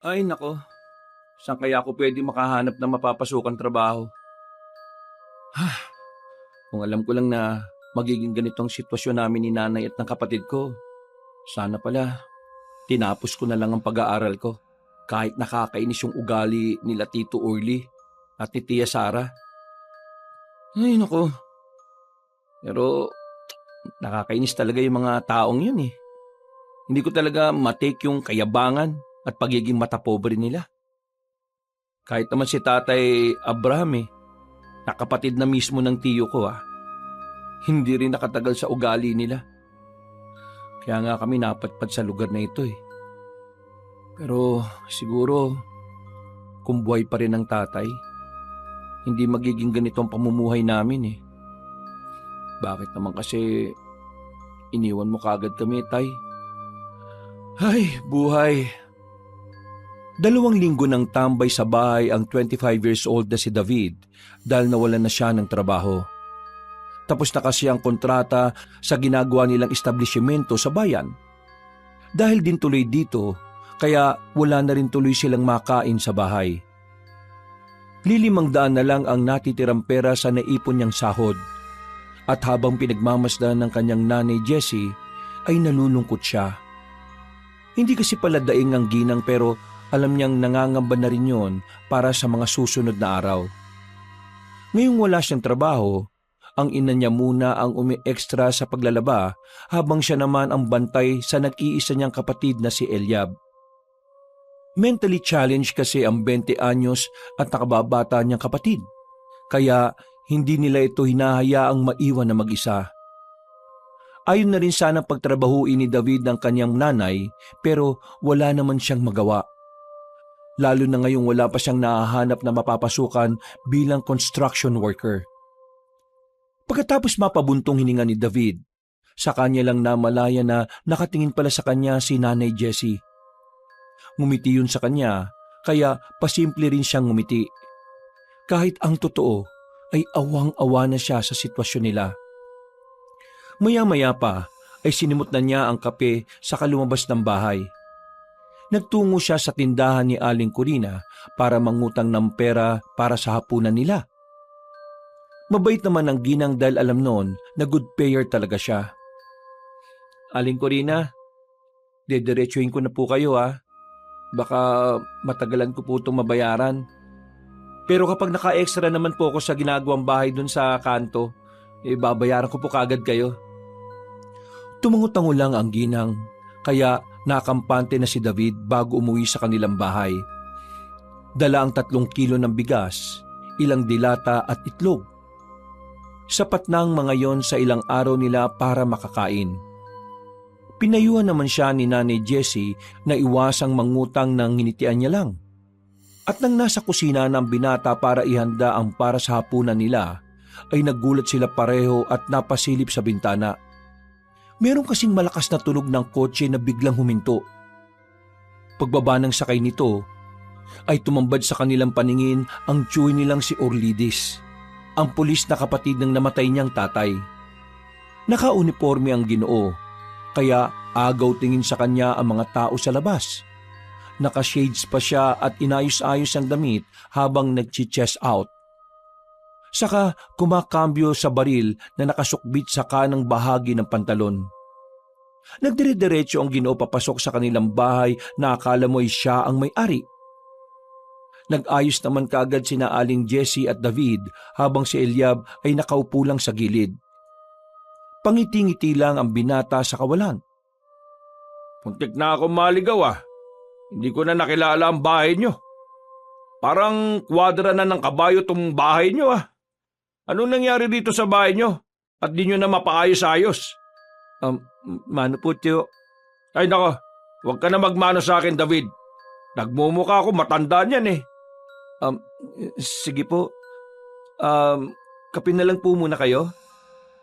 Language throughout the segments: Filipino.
Ay nako, saan kaya ako pwede makahanap ng mapapasukang trabaho? Kung alam ko lang na magiging ganitong sitwasyon namin ni nanay at ng kapatid ko, sana pala tinapos ko na lang ang pag-aaral ko. Kahit nakakainis yung ugali nila Tito Orly at ni Tia Sara. Ay nako, pero nakakainis talaga yung mga taong yun eh. Hindi ko talaga matake yung kayabangan at pagiging matapobre nila. Kahit naman si Tatay Abraham nakapatid na mismo ng tiyo ko hindi rin nakatagal sa ugali nila. Kaya nga kami napatpad sa lugar na ito eh. Pero siguro kung buhay pa rin ang tatay, hindi magiging ganito ang pamumuhay namin eh. Bakit naman kasi iniwan mo kagad kami, tay? Ay, buhay. 2 linggo nang tambay sa bahay ang 25 years old na si David dahil nawalan na siya ng trabaho. Tapos na kasi ang kontrata sa ginagawa nilang establishmento sa bayan. Dahil din tuloy dito, kaya wala na rin tuloy silang makain sa bahay. ₱500 na lang ang natitirang pera sa naipon niyang sahod. At habang pinagmamasdan ng kanyang nanay Jessie, ay nalulungkot siya. Hindi kasi pala daing ang ginang pero alam niyang nangangamba na rin yon para sa mga susunod na araw. Ngayong wala siyang trabaho, ang ina niya muna ang umi-extra sa paglalaba habang siya naman ang bantay sa nag-iisa niyang kapatid na si Eliab. Mentally challenged kasi ang 20 anyos at nakababata niyang kapatid, kaya hindi nila ito hinahayaang maiwan na mag-isa. Ayon na rin sana pagtrabahuin ni David ng kanyang nanay pero wala naman siyang magawa. Lalo na ngayong wala pa siyang nahahanap na mapapasukan bilang construction worker. Pagkatapos mapabuntong hininga ni David, sa kanya lang namalaya na nakatingin pala sa kanya si Nanay Jessie. Ngumiti yun sa kanya, kaya pasimple rin siyang ngumiti. Kahit ang totoo ay awang-awa na siya sa sitwasyon nila. Maya-maya pa ay sinimot na niya ang kape sa kalumabas ng bahay. Nagtungo siya sa tindahan ni Aling Corina para mangutang ng pera para sa hapunan nila. Mabait naman ang ginang dahil alam noon na good payer talaga siya. Aling Corina, dediretsuhin ko na po kayo Baka matagalan ko po itong mabayaran. Pero kapag naka-extra naman po ako sa ginagawang bahay dun sa kanto, babayaran ko po kagad kayo. Tumango-tango lang ang ginang, kaya nakampante na si David bago umuwi sa kanilang bahay. Dala ang 3 kilo ng bigas, ilang dilata at itlog. Sapat na ang mga yon sa ilang araw nila para makakain. Pinayuhan naman siya ni Nanay Jessie na iwasang mangutang ng hinitian niya lang. At nang nasa kusina ng binata para ihanda ang para sa hapunan nila, ay nagulat sila pareho at napasilip sa bintana. Meron kasing malakas na tunog ng kotse na biglang huminto. Pagbaba ng sakay nito, ay tumambad sa kanilang paningin ang tiyuhin nilang si Orlidis, ang pulis na kapatid ng namatay niyang tatay. Naka-uniforme ang Ginoo, kaya agaw tingin sa kanya ang mga tao sa labas. Naka-shades pa siya at inayos-ayos ang damit habang nag-chest out. Saka kumakambyo sa baril na nakasukbit sa kanang bahagi ng pantalon. Nagdire-diretso ang Ginoo papasok sa kanilang bahay na akala mo'y siya ang may-ari. Nag-ayos naman kaagad sina Aling Jessie at David habang si Eliab ay nakaupo lang sa gilid. Pangiti-ngiti lang ang binata sa kawalan. Muntik na ako maligaw Hindi ko na nakilala ang bahay nyo. Parang kwadra na ng kabayo tong bahay nyo Anong nangyari dito sa bahay nyo? At di nyo na mapaayos-ayos? Mano po tiyo? Ay nako, huwag ka na magmano sa akin, David. Nagmumukha ako matandaan yan Sige po. Kape na lang po muna kayo.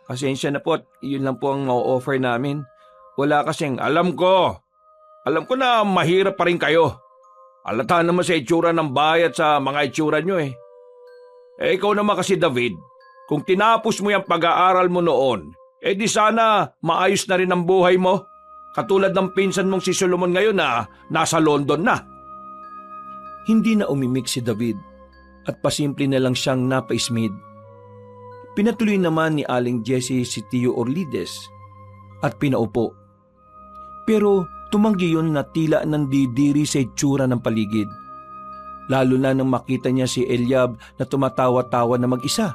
Pasensya na po at yun lang po ang ma-offer namin. Wala kasing Alam ko na mahirap pa rin kayo. Halata naman sa itsura ng bahay at sa mga itsura nyo ikaw naman kasi, David, kung tinapos mo yung pag-aaral mo noon, di sana maayos na rin ang buhay mo. Katulad ng pinsan mong si Solomon ngayon na nasa London na. Hindi na umimik si David at pasimple na lang siyang napaismid. Pinatuloy naman ni Aling Jessie si Tio Orlides at pinaupo. Pero tumanggi yun na tila nandidiri sa itsura ng paligid. Lalo na nang makita niya si Eliab na tumatawa-tawa na mag-isa.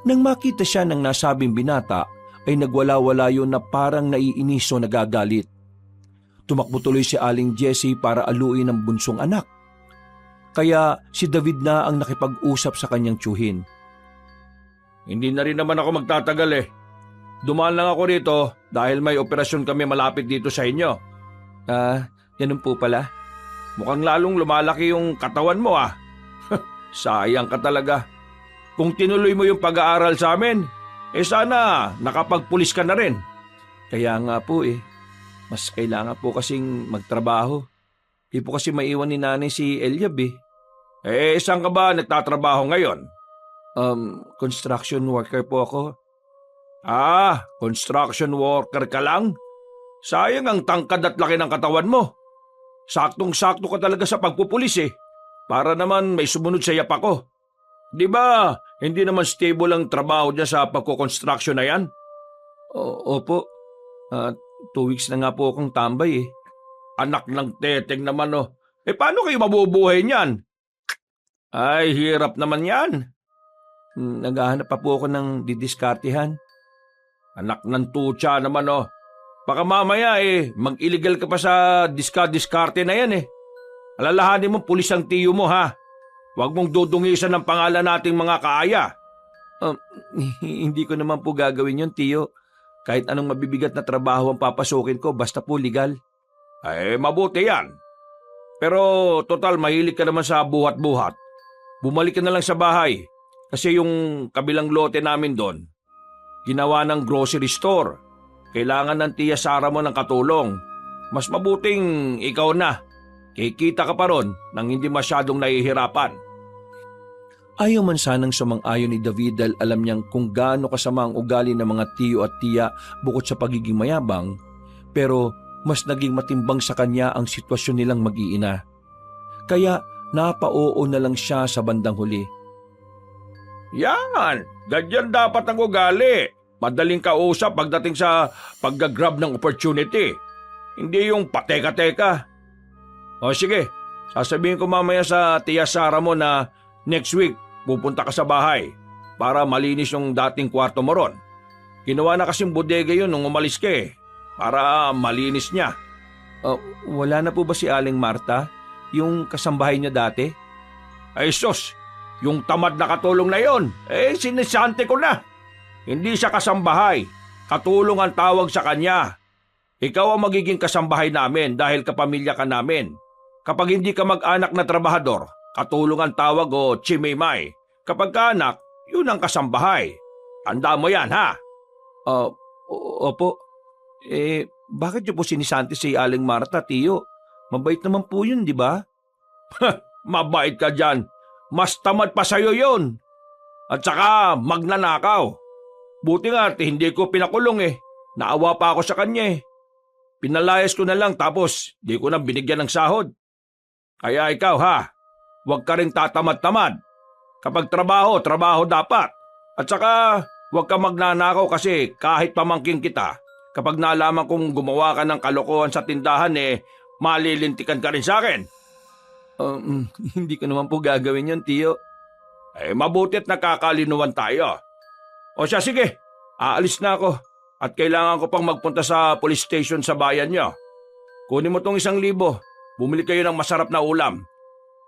Nang makita siya ng nasabing binata ay nagwala-wala yun na parang naiinis o nagagalit. Tumakbo tuloy si Aling Jessie para aluin ang bunsong anak. Kaya si David na ang nakipag-usap sa kanyang tiyuhin. Hindi na rin naman ako magtatagal eh. Dumaan lang ako rito dahil may operasyon kami malapit dito sa inyo. Ganun po pala. Mukhang lalong lumalaki yung katawan mo ah. Sayang ka talaga. Kung tinuloy mo yung pag-aaral sa amin, sana nakapagpulis ka na rin. Kaya nga po mas kailangan po kasing magtrabaho. Di po kasi maiwan ni nanay si Eliab Saan ka ba nagtatrabaho ngayon? Construction worker po ako. Construction worker ka lang? Sayang ang tangkad at laki ng katawan mo. Saktong-sakto ka talaga sa pagpupulis Para naman may sumunod sa yapa ko. Di ba, hindi naman stable ang trabaho niya sa pagkukonstruction na yan? Opo. 2 weeks na nga po akong tambay Anak ng teteng naman paano kayo mabubuhay niyan? Ay, hirap naman yan. Naghahanap pa po ako ng didiskartehan. Anak ng tutsa naman Baka mamaya mag-illegal ka pa sa diskarte na yan Alalahanin mo pulis ang tiyo mo ha. Huwag mong dudungisan ng pangalan nating mga kaaya. Hindi ko naman po gagawin yun, tiyo. Kahit anong mabibigat na trabaho ang papasukin ko, basta po legal. Mabuti yan. Pero total mahilig ka naman sa buhat-buhat. Bumalik ka na lang sa bahay. Kasi yung kabilang lote namin doon, ginawa ng grocery store. Kailangan ng tiya Sara mo ng katulong. Mas mabuting ikaw na. Kikita ka pa ron nang hindi masyadong nahihirapan. Ayaw man sanang sumang-ayon ni David dahil alam niyang kung gaano kasama ang ugali ng mga tiyo at tiya bukod sa pagiging mayabang, pero mas naging matimbang sa kanya ang sitwasyon nilang mag-iina. Kaya napaoo na lang siya sa bandang huli. Yan! Ganyan dapat ang ugali. Madaling kausap pagdating sa paggagrab ng opportunity. Hindi yung pateka-teka. Sige, sasabihin ko mamaya sa tiya Sara mo na next week pupunta ka sa bahay para malinis yung dating kwarto mo ron. Ginawa na kasing bodega yun nung umalis ka para malinis niya. Wala na po ba si Aling Marta? Yung kasambahay niya dati? Ay sus, yung tamad na katulong na yon, sinisante ko na. Hindi siya kasambahay, katulong ang tawag sa kanya. Ikaw ang magiging kasambahay namin dahil kapamilya ka namin. Kapag hindi ka mag-anak na trabahador, katulong ang tawag o chimimay. Kapag ka-anak, yun ang kasambahay. Tanda mo yan, ha? Opo. Bakit niyo po sinisante si Aling Marta, tiyo? Mabait naman po yun, di ba? Mabait ka dyan. Mas tamad pa sa'yo yun. At saka magnanakaw. Buti nga hindi ko pinakulong Naawa pa ako sa kanya Pinalayas ko na lang tapos di ko na binigyan ng sahod. Kaya ikaw huwag ka rin tatamad-tamad. Kapag trabaho, trabaho dapat. At saka huwag ka magnanakaw kasi kahit pamangking kita, kapag nalaman kong gumawa ka ng kalokohan sa tindahan malilintikan ka rin sa akin. Hindi ko naman po gagawin yun, tiyo. Mabuti at nakakalinuwan tayo. O siya, sige. Aalis na ako. At kailangan ko pang magpunta sa police station sa bayan niyo. Kunin mo tong 1,000. Bumili kayo ng masarap na ulam.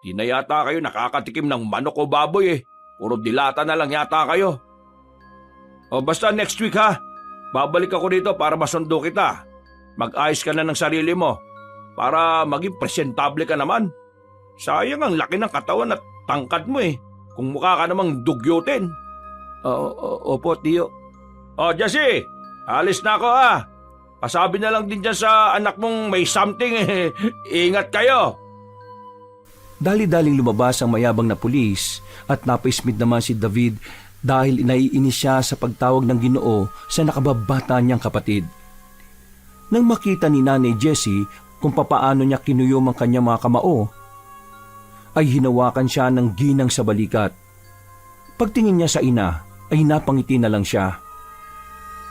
Di na yata kayo nakakatikim ng manok o baboy Puro dilata na lang yata kayo. O basta next week Babalik ako dito para masundo kita. Mag-ayos ka na ng sarili mo. Para maging presentable ka naman. Sayang ang laki ng katawan at tangkad mo Kung mukha ka namang dugyutin. Opo, tiyo. Jessie, alis na ako Pasabi na lang din dyan sa anak mong may something Ingat kayo. Dali-daling lumabas ang mayabang na pulis at napaismid naman si David dahil naiinis siya sa pagtawag ng Ginoo sa nakababata niyang kapatid. Nang makita ni Nanay Jessie kung papaano niya kinuyom ang kanyang mga kamao, ay hinawakan siya ng ginang sa balikat. Pagtingin niya sa ina ay napangiti na lang siya.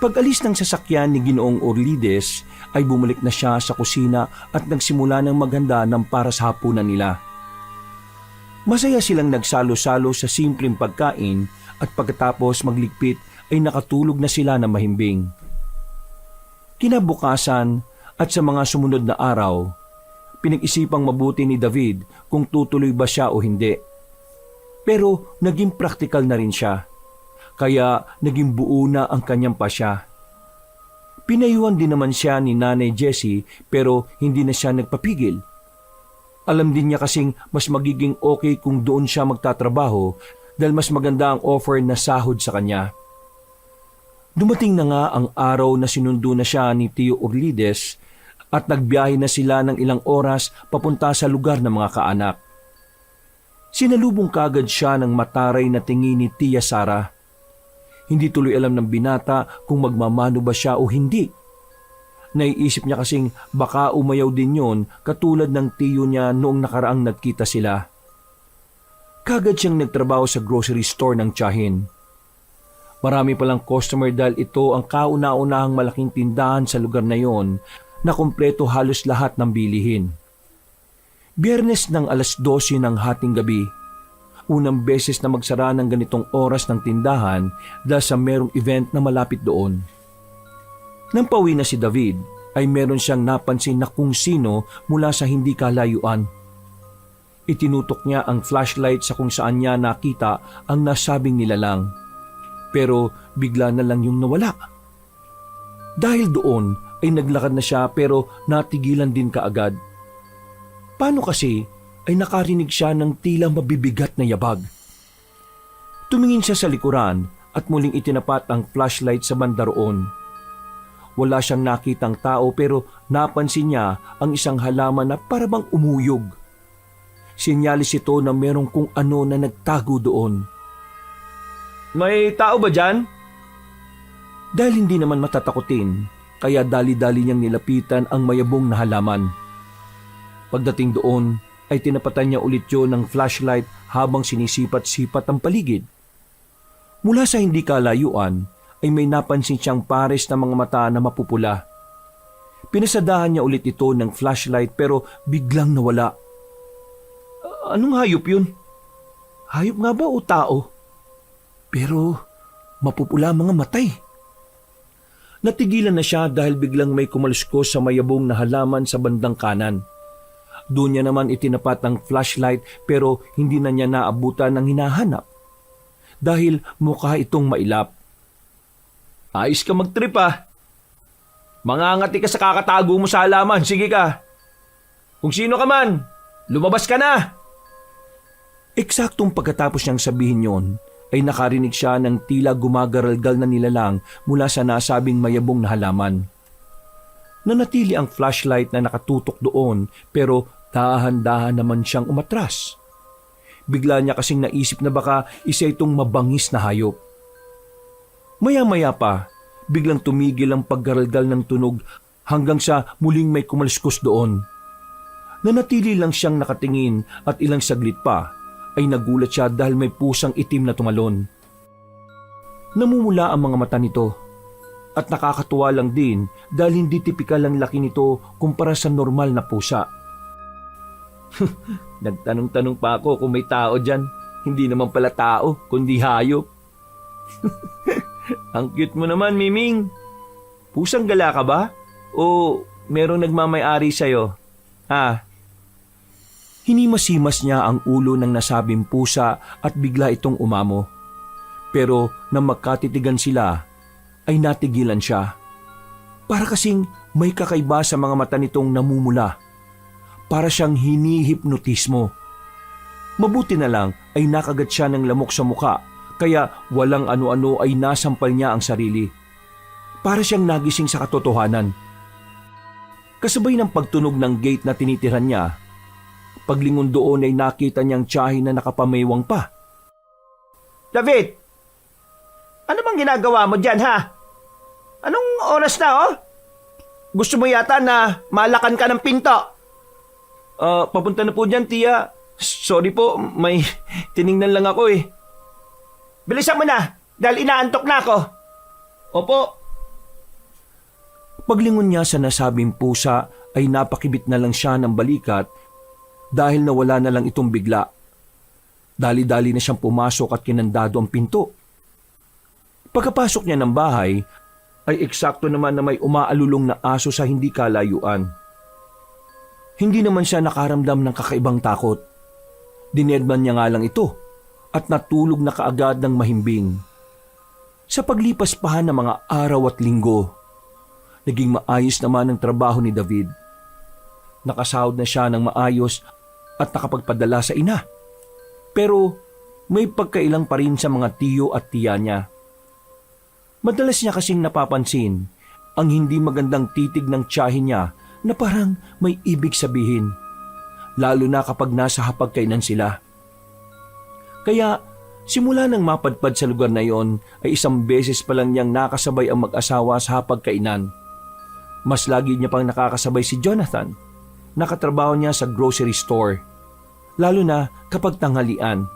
Pag-alis ng sasakyan ni Ginoong Orlides ay bumalik na siya sa kusina at nagsimula ng maghanda ng para sa hapunan nila. Masaya silang nagsalo-salo sa simpleng pagkain at pagkatapos magligpit ay nakatulog na sila na mahimbing. Kinabukasan at sa mga sumunod na araw, pinag-isipang mabuti ni David kung tutuloy ba siya o hindi. Pero naging praktikal na rin siya, kaya naging buo na ang kanyang pasya. Pinayuhan din naman siya ni Nanay Jessie pero hindi na siya nagpapigil. Alam din niya kasing mas magiging okay kung doon siya magtatrabaho dahil mas maganda ang offer na sahod sa kanya. Dumating na nga ang araw na sinundo na siya ni Tio Orlides at nagbiyahe na sila ng ilang oras papunta sa lugar ng mga kaanak. Sinalubong kagad siya ng mataray na tingin ni Tia Sara. Hindi tuloy alam ng binata kung magmamano ba siya o hindi. Naiisip niya kasing baka umayaw din yon katulad ng tiyo niya noong nakaraang nagkita sila. Kagad siyang nagtrabaho sa grocery store ng tiyahin. Marami palang customer dahil ito ang kauna-unahang malaking tindahan sa lugar na yon na kumpleto halos lahat ng bilihin. Biyernes ng 12:00 ng hating gabi, unang beses na magsara ng ganitong oras ng tindahan dahil sa merong event na malapit doon. Nang pauwi na si David, ay meron siyang napansin na kung sino mula sa hindi kalayuan. Itinutok niya ang flashlight sa kung saan niya nakita ang nasabing nilalang. Pero bigla na lang yung nawala. Dahil doon ay naglakad na siya pero natigilan din kaagad. Paano kasi ay nakarinig siya ng tila mabibigat na yabag. Tumingin siya sa likuran at muling itinapat ang flashlight sa banda roon. Wala siyang nakitang tao pero napansin niya ang isang halaman na parabang umuyog. Sinyalis ito na merong kung ano na nagtago doon. May tao ba dyan? Dahil hindi naman matatakutin, kaya dali-dali niyang nilapitan ang mayabong na halaman. Pagdating doon, ay tinapatan niya ulit yun ng flashlight habang sinisipat-sipat ang paligid. Mula sa hindi kalayuan, ay may napansin siyang pares na mga mata na mapupula. Pinasadahan niya ulit ito ng flashlight pero biglang nawala. Anong hayop yun? Hayop nga ba o tao? Pero mapupula mga matay. Natigilan na siya dahil biglang may kumaluskos sa mayabong na halaman sa bandang kanan. Doon niya naman itinapat ang flashlight pero hindi na niya naabutan ng hinahanap. Dahil mukha itong mailap. Ayos ka mag-trip ah. Mangangati ka sa kakatago mo sa halaman, sige ka. Kung sino ka man, lumabas ka na. Eksaktong pagkatapos niyang sabihin yon, ay nakarinig siya ng tila gumagaralgal na nilalang mula sa nasabing mayabong na halaman. Nanatili ang flashlight na nakatutok doon pero dahan-dahan naman siyang umatras. Bigla niya kasing naisip na baka isa itong mabangis na hayop. Maya-maya pa, biglang tumigil ang paggaralgal ng tunog hanggang sa muling may kumalskos doon. Nanatili lang siyang nakatingin at ilang saglit pa ay nagulat siya dahil may pusang itim na tumalon. Namumula ang mga mata nito at nakakatuwa lang din dahil hindi tipikal ang laki nito kumpara sa normal na pusa. Nagtanong-tanong pa ako kung may tao dyan. Hindi naman pala tao, kundi hayop. Ang cute mo naman, Miming. Pusang gala ka ba? O merong nagmamay-ari sa'yo? Hinimasimas niya ang ulo ng nasabing pusa at bigla itong umamo. Pero nang magkatitigan sila, ay natigilan siya. Para kasing may kakaiba sa mga mata nitong namumula. Para siyang hinihipnotismo. Mabuti na lang ay nakagat siya ng lamok sa muka, kaya walang ano-ano ay nasampal niya ang sarili. Para siyang nagising sa katotohanan. Kasabay ng pagtunog ng gate na tinitiran niya, paglingon doon ay nakita niyang tiyahin na nakapamaywang pa. David! Ano bang ginagawa mo dyan, ha? Anong oras na, oh? Gusto mo yata na malakan ka ng pinto? Papunta na po dyan, tiya. Sorry po, may tiningnan lang ako eh. Bilisan mo na, dahil inaantok na ako. Opo. Paglingon niya sa nasabing pusa ay napakibit na lang siya ng balikat dahil nawala na lang itong bigla. Dali-dali na siyang pumasok at kinandado ang pinto. Pagkapasok niya ng bahay, ay eksakto naman na may umaalulong na aso sa hindi kalayuan. Hindi naman siya nakaramdam ng kakaibang takot. Dinedman niya nga lang ito at natulog na kaagad ng mahimbing. Sa paglipas pa ng mga araw at linggo, naging maayos naman ang trabaho ni David. Nakasahod na siya ng maayos at nakapagpadala sa ina. Pero may pagkailang pa rin sa mga tiyo at tiya niya. Madalas niya kasing napapansin ang hindi magandang titig ng tiyahin niya na parang may ibig sabihin, lalo na kapag nasa hapagkainan sila. Kaya simula nang mapadpad sa lugar na yon ay isang beses pa lang niyang nakasabay ang mag-asawa sa hapagkainan. Mas lagi niya pang nakakasabay si Jonathan. Nakatrabaho niya sa grocery store, lalo na kapag tanghalian.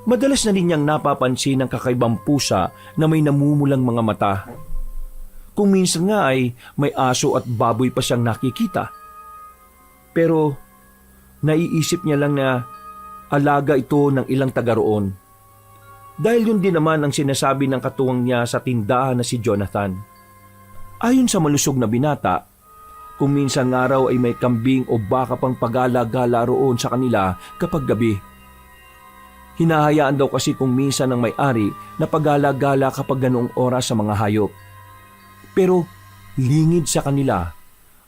Madalas na rin niyang napapansin ang kakaibang pusa na may namumulang mga mata. Kung minsan nga ay may aso at baboy pa siyang nakikita. Pero naiisip niya lang na alaga ito ng ilang taga roon. Dahil yun din naman ang sinasabi ng katuwang niya sa tindahan na si Jonathan. Ayon sa malusog na binata, kung minsan nga raw ay may kambing o baka pang pagala-gala roon sa kanila kapag gabi. Hinahayaan daw kasi kung minsan ng may-ari na pagala-gala kapag ganoong oras sa mga hayop. Pero lingid sa kanila,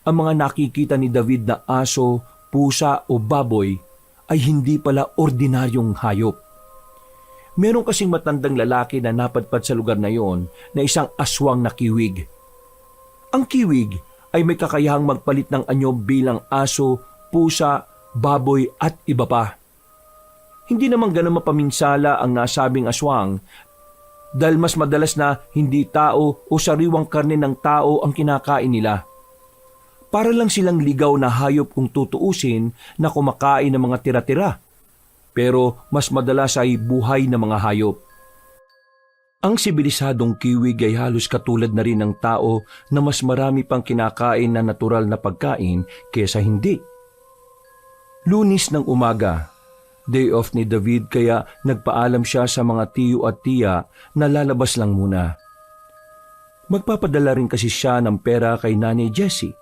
ang mga nakikita ni David na aso, pusa o baboy ay hindi pala ordinaryong hayop. Meron kasing matandang lalaki na napadpad sa lugar na yon na isang aswang na kiwig. Ang kiwig ay may kakayahang magpalit ng anyo bilang aso, pusa, baboy at iba pa. Hindi naman ganun mapaminsala ang nasabing aswang dahil mas madalas na hindi tao o sariwang karne ng tao ang kinakain nila. Para lang silang ligaw na hayop kung tutuusin na kumakain ng mga tira-tira, pero mas madalas ay buhay na mga hayop. Ang sibilisadong kiwig ay halos katulad na rin ng tao na mas marami pang kinakain na natural na pagkain kesa hindi. Lunes ng umaga, day off ni David kaya nagpaalam siya sa mga tiyo at tiya na lalabas lang muna. Magpapadala rin kasi siya ng pera kay Nanay Jessie.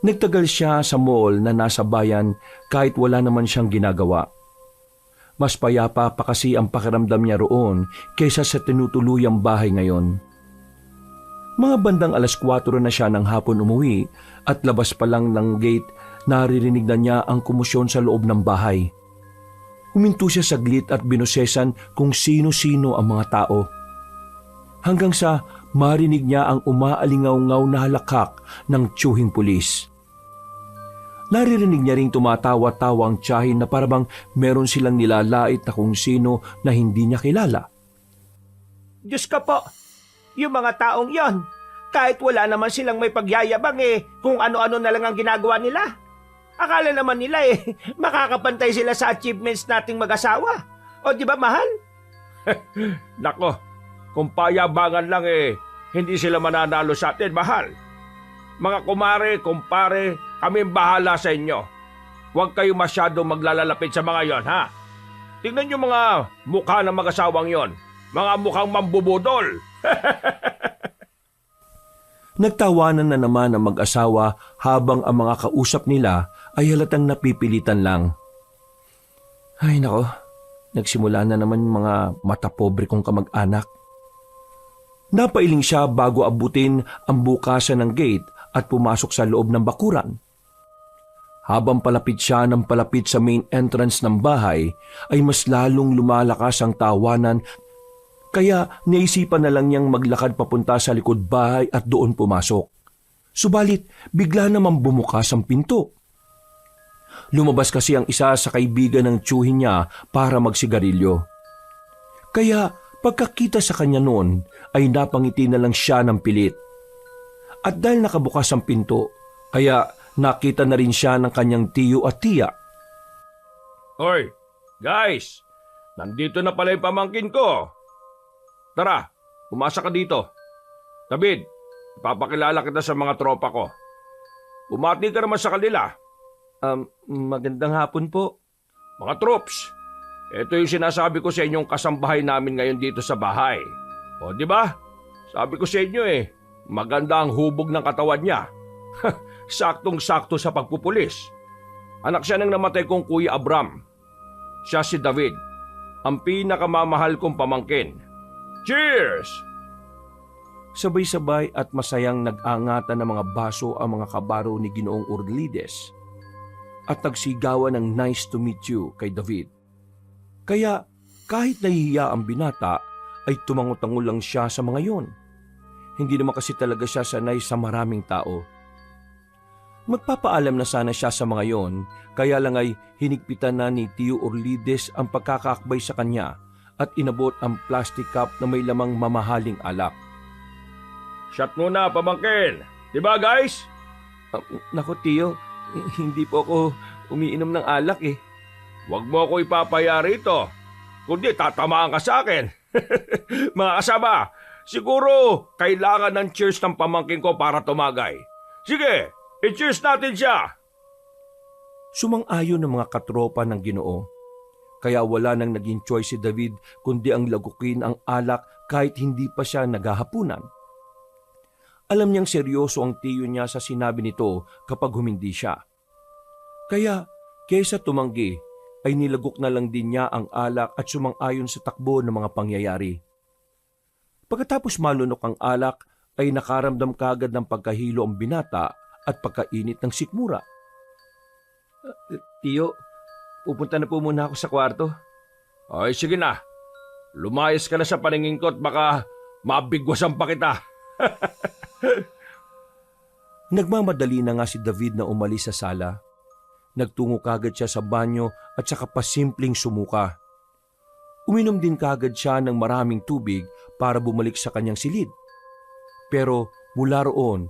Nagtagal siya sa mall na nasa bayan kahit wala naman siyang ginagawa. Mas payapa pa kasi ang pakiramdam niya roon kaysa sa tinutuluyang bahay ngayon. Mga bandang 4:00 na siya ng hapon umuwi at labas pa lang ng gate naririnig na niya ang kumusyon sa loob ng bahay. Huminto siya saglit at binusesan kung sino-sino ang mga tao. Hanggang sa marinig niya ang umaalingaw-ngaw na halakak ng tiyuhing pulis. Naririnig niya ring tumatawa-tawa ang tiyahin na parabang meron silang nilalait na kung sino na hindi niya kilala. Diyos ka po, yung mga taong yon, kahit wala naman silang may pagyayabang kung ano-ano na lang ang ginagawa nila. Akala naman nila makakapantay sila sa achievements nating mag-asawa. O di ba, mahal? Nako, kung payabangan lang hindi sila mananalo sa atin, mahal. Mga kumare, kumpare, kami bahala sa inyo. Huwag kayo masyado maglalalapit sa mga yon, ha? Tingnan nyo mga mukha ng mag-asawang yon. Mga mukhang mambubudol. Nagtawanan na naman ang mag-asawa habang ang mga kausap nila ay halatang napipilitan lang. Ay nako, nagsimula na naman mga mata pobre kong kamag-anak. Napailing siya bago abutin ang bukasan ng gate at pumasok sa loob ng bakuran. Habang palapit siya ng palapit sa main entrance ng bahay, ay mas lalong lumalakas ang tawanan kaya naisipan na lang niyang maglakad papunta sa likod bahay at doon pumasok. Subalit bigla namang bumukas ang pinto. Lumabas kasi ang isa sa kaibigan ng tiyuhin niya para magsigarilyo. Kaya pagkakita sa kanya noon ay napangiti na lang siya ng pilit. At dahil nakabukas ang pinto, kaya nakita na rin siya ng kanyang tiyo at tiya. Hoy, guys! Nandito na pala yung pamangkin ko. Tara, pumasa ka dito. David, ipapakilala kita sa mga tropa ko. Bumati ka naman sa kanila. Magandang hapon po. Mga troops, ito yung sinasabi ko sa inyong kasambahay namin ngayon dito sa bahay. O, di ba? Sabi ko sa inyo maganda ang hubog ng katawan niya. Saktong-sakto sa pagpupulis. Anak siya ng namatay kong Kuya Abram. Siya si David, ang pinakamamahal kong pamangkin. Cheers! Sabay-sabay at masayang nag-angatan ng mga baso ang mga kabaro ni Ginoong Urlides at nagsigawan ng nice to meet you kay David. Kaya kahit nahihiya ang binata ay tumango-tango lang siya sa mga yon. Hindi naman kasi talaga siya sanay sa maraming tao. Magpapaalam na sana siya sa mga yon, kaya lang ay hinigpitan na ni Tio Urlides ang pagkakaakbay sa kanya at inabot ang plastic cup na may lamang mamahaling alak. Shot muna, pamangkin. Diba, guys? Naku, Tio, hindi po ako umiinom ng alak eh. Huwag mo ako ipapaya rito. Kundi tatamaan ka sa akin. Mga kasama, siguro kailangan ng cheers ng pamangkin ko para tumagay. Sige, i-cheers natin siya. Sumang-ayon ng mga katropa ng Ginoo. Kaya wala nang naging choice si David kundi ang lagukin ang alak kahit hindi pa siya naghahapunan. Alam niyang seryoso ang tiyo niya sa sinabi nito kapag humindi siya. Kaya kaysa tumanggi ay nilagok na lang din niya ang alak at sumang-ayon sa takbo ng mga pangyayari. Pagkatapos malunok ang alak ay nakaramdam kagad ng pagkahilo ang binata at pagkainit ng sikmura. Tiyo, pupunta na po muna ako sa kwarto. Ay, sige na. Lumayas ka na sa paningin ko at baka mabigwasan pa kita. Nagmamadali na nga si David na umalis sa sala. Nagtungo kagad siya sa banyo at saka pasimpleng sumuka. Uminom din kagad siya ng maraming tubig para bumalik sa kanyang silid. Pero mula roon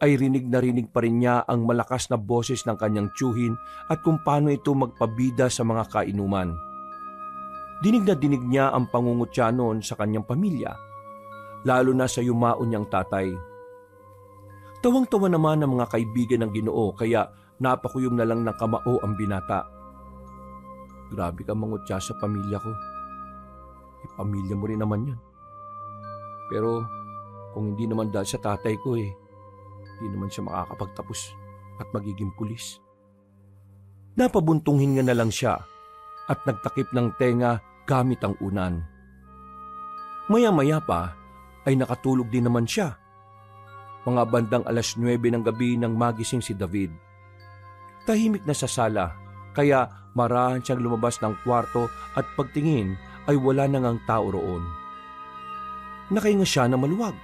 ay rinig na rinig pa rin niya ang malakas na boses ng kanyang tiyuhin at kung paano ito magpabida sa mga kainuman. Dinig na dinig niya ang pangungutya noon sa kanyang pamilya, lalo na sa yumaon niyang tatay. Tawang-tawa naman ang mga kaibigan ng Ginoo kaya napakuyom na lang ng kamao ang binata. Grabe ka mangutya sa pamilya ko. Pamilya mo rin naman yan. Pero kung hindi naman dahil sa tatay ko hindi naman siya makakapagtapos at magiging pulis. Napabuntong hinga na lang siya at nagtakip ng tenga gamit ang unan. Maya-maya pa ay nakatulog din naman siya. Mga bandang 9:00 ng gabi nang magising si David. Tahimik na sa sala kaya marahan siyang lumabas ng kwarto at pagtingin ay wala na ngang tao roon. Nakahinga siya na maluwag.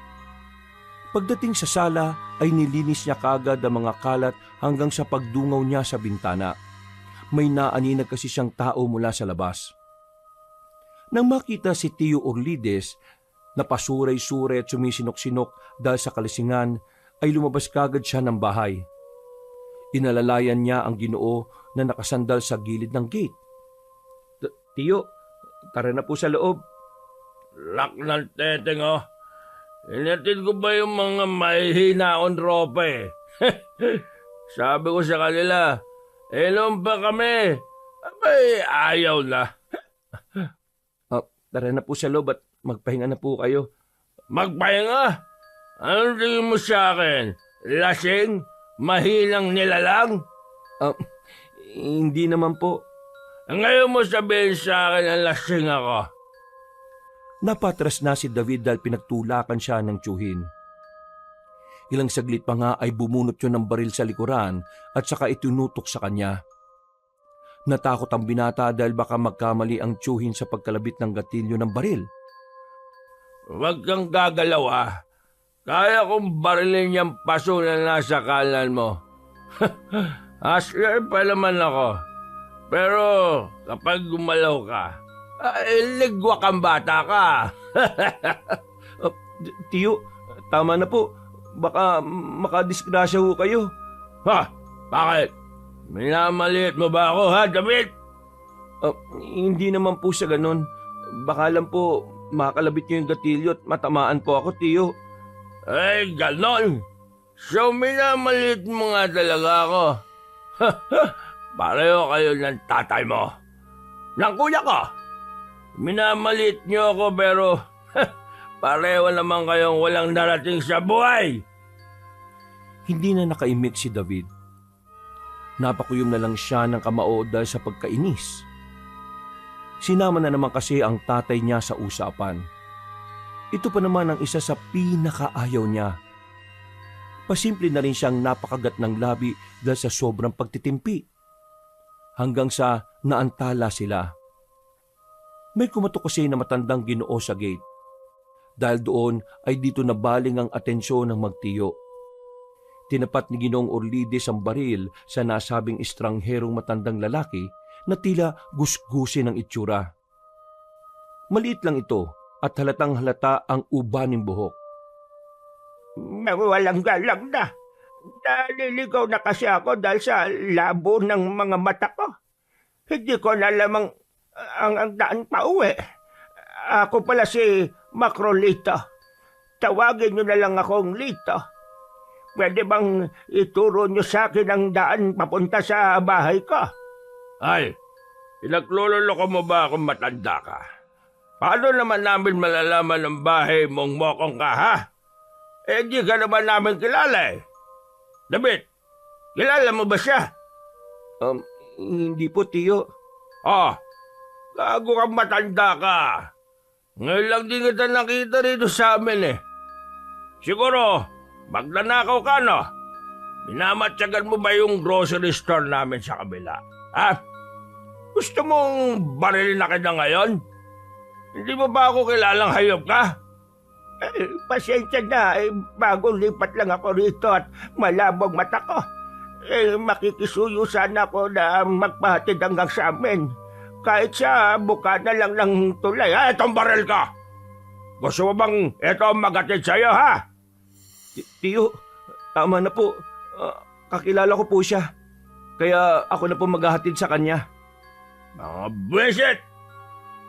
Pagdating sa sala ay nilinis niya kagad ang mga kalat hanggang sa pagdungaw niya sa bintana. May naaninag kasi siyang tao mula sa labas. Nang makita si Tio Urlides na pasuray-suray at sumisinok-sinok dahil sa kalasingan, ay lumabas kagad siya ng bahay. Inalalayan niya ang Ginoo na nakasandal sa gilid ng gate. Tiyo, tara na po sa loob. Lak ng teteng Inatid ko ba yung mga mahihinaon tropa Sabi ko sa kanila, inom pa kami. Abay, ayaw na. Tara na po sa loob at magpahinga na po kayo. Magpahinga? Anong tingin mo sa akin? Lasing? Mahilang nilalang? Hindi naman po. Ngayon mo sabihin sa akin na lasing ako. Napatras na si David dahil pinagtulakan siya ng tiyuhin. Ilang saglit pa nga ay bumunot yun ng baril sa likuran at saka itinutok sa kanya. Natakot ang binata dahil baka magkamali ang tiyuhin sa pagkalabit ng gatilyo ng baril. Huwag kang gagalaw Kaya kong barilin yung paso na nasa kanan mo. Asker pa naman ako. Pero kapag gumalaw ka, ligwa kang bata ka. Tiyo, tama na po. Baka makadisgrasya ho kayo. Ha? Bakit? Minamaliit mo ba ako, ha, David? Hindi naman po sa ganun. Baka lang po makalabit niyo yung gatilyo at matamaan po ako, tiyo. Ay, ganon. So, minamaliit mo nga talaga ako. Pareho kayo ng tatay mo. Ng kuya ko. Minamaliit niyo ako pero pareho naman kayong walang narating sa buhay. Hindi na nakaimik si David. Napakuyom na lang siya ng kamao dahil sa pagkainis. Sinama na naman kasi ang tatay niya sa usapan. Ito pa naman ang isa sa pinakaayaw niya. Pasimple na rin siyang napakagat ng labi dahil sa sobrang pagtitimpi. Hanggang sa naantala sila. May kumatok kasi na matandang Ginoo sa gate. Dahil doon ay dito nabaling ang atensyon ng magtiyo. Tinapat ni Ginoong Orlides ang baril sa nasabing estrangherong matandang lalaki na tila gusgusin ng itsura. Maliit lang ito at halatang halata ang ubaning buhok. Walang galang na. Naliligaw na kasi ako dahil sa labo ng mga mata ko. Hindi ko na lamang ang daan pa uwi. Ako pala si Macrolito. Tawagin niyo na lang akong Lito. Pwede bang ituro niyo sa akin ang daan papunta sa bahay ko? Ay, pinagluloloko mo ba akong matanda ka? Paano naman namin malalaman ang bahay mong mokong ka, ha? Eh, di ka naman namin kilala eh. David, kilala mo ba siya? Hindi po, tiyo. Gago kang matanda ka. Ngayon lang din kita nakita rito sa amin eh. Siguro, magnanakaw ka, no? Minamatyagan mo ba yung grocery store namin sa kabila? Ha? Gusto mong barilin na kita ngayon? Hindi mo ba ako kilalang hayop ka? Pasensya na, bagong lipat lang ako rito at malabong mata ko. Makikisuyo sana ako na magpahatid hanggang sa amin. Kahit sa buka na lang ng tulay. Itong baril ka! Gusto mo bang ito ang magatid sa'yo, ha? Tiyo, tama na po. Kakilala ko po siya. Kaya ako na po maghahatid sa kanya. Mga buwisit!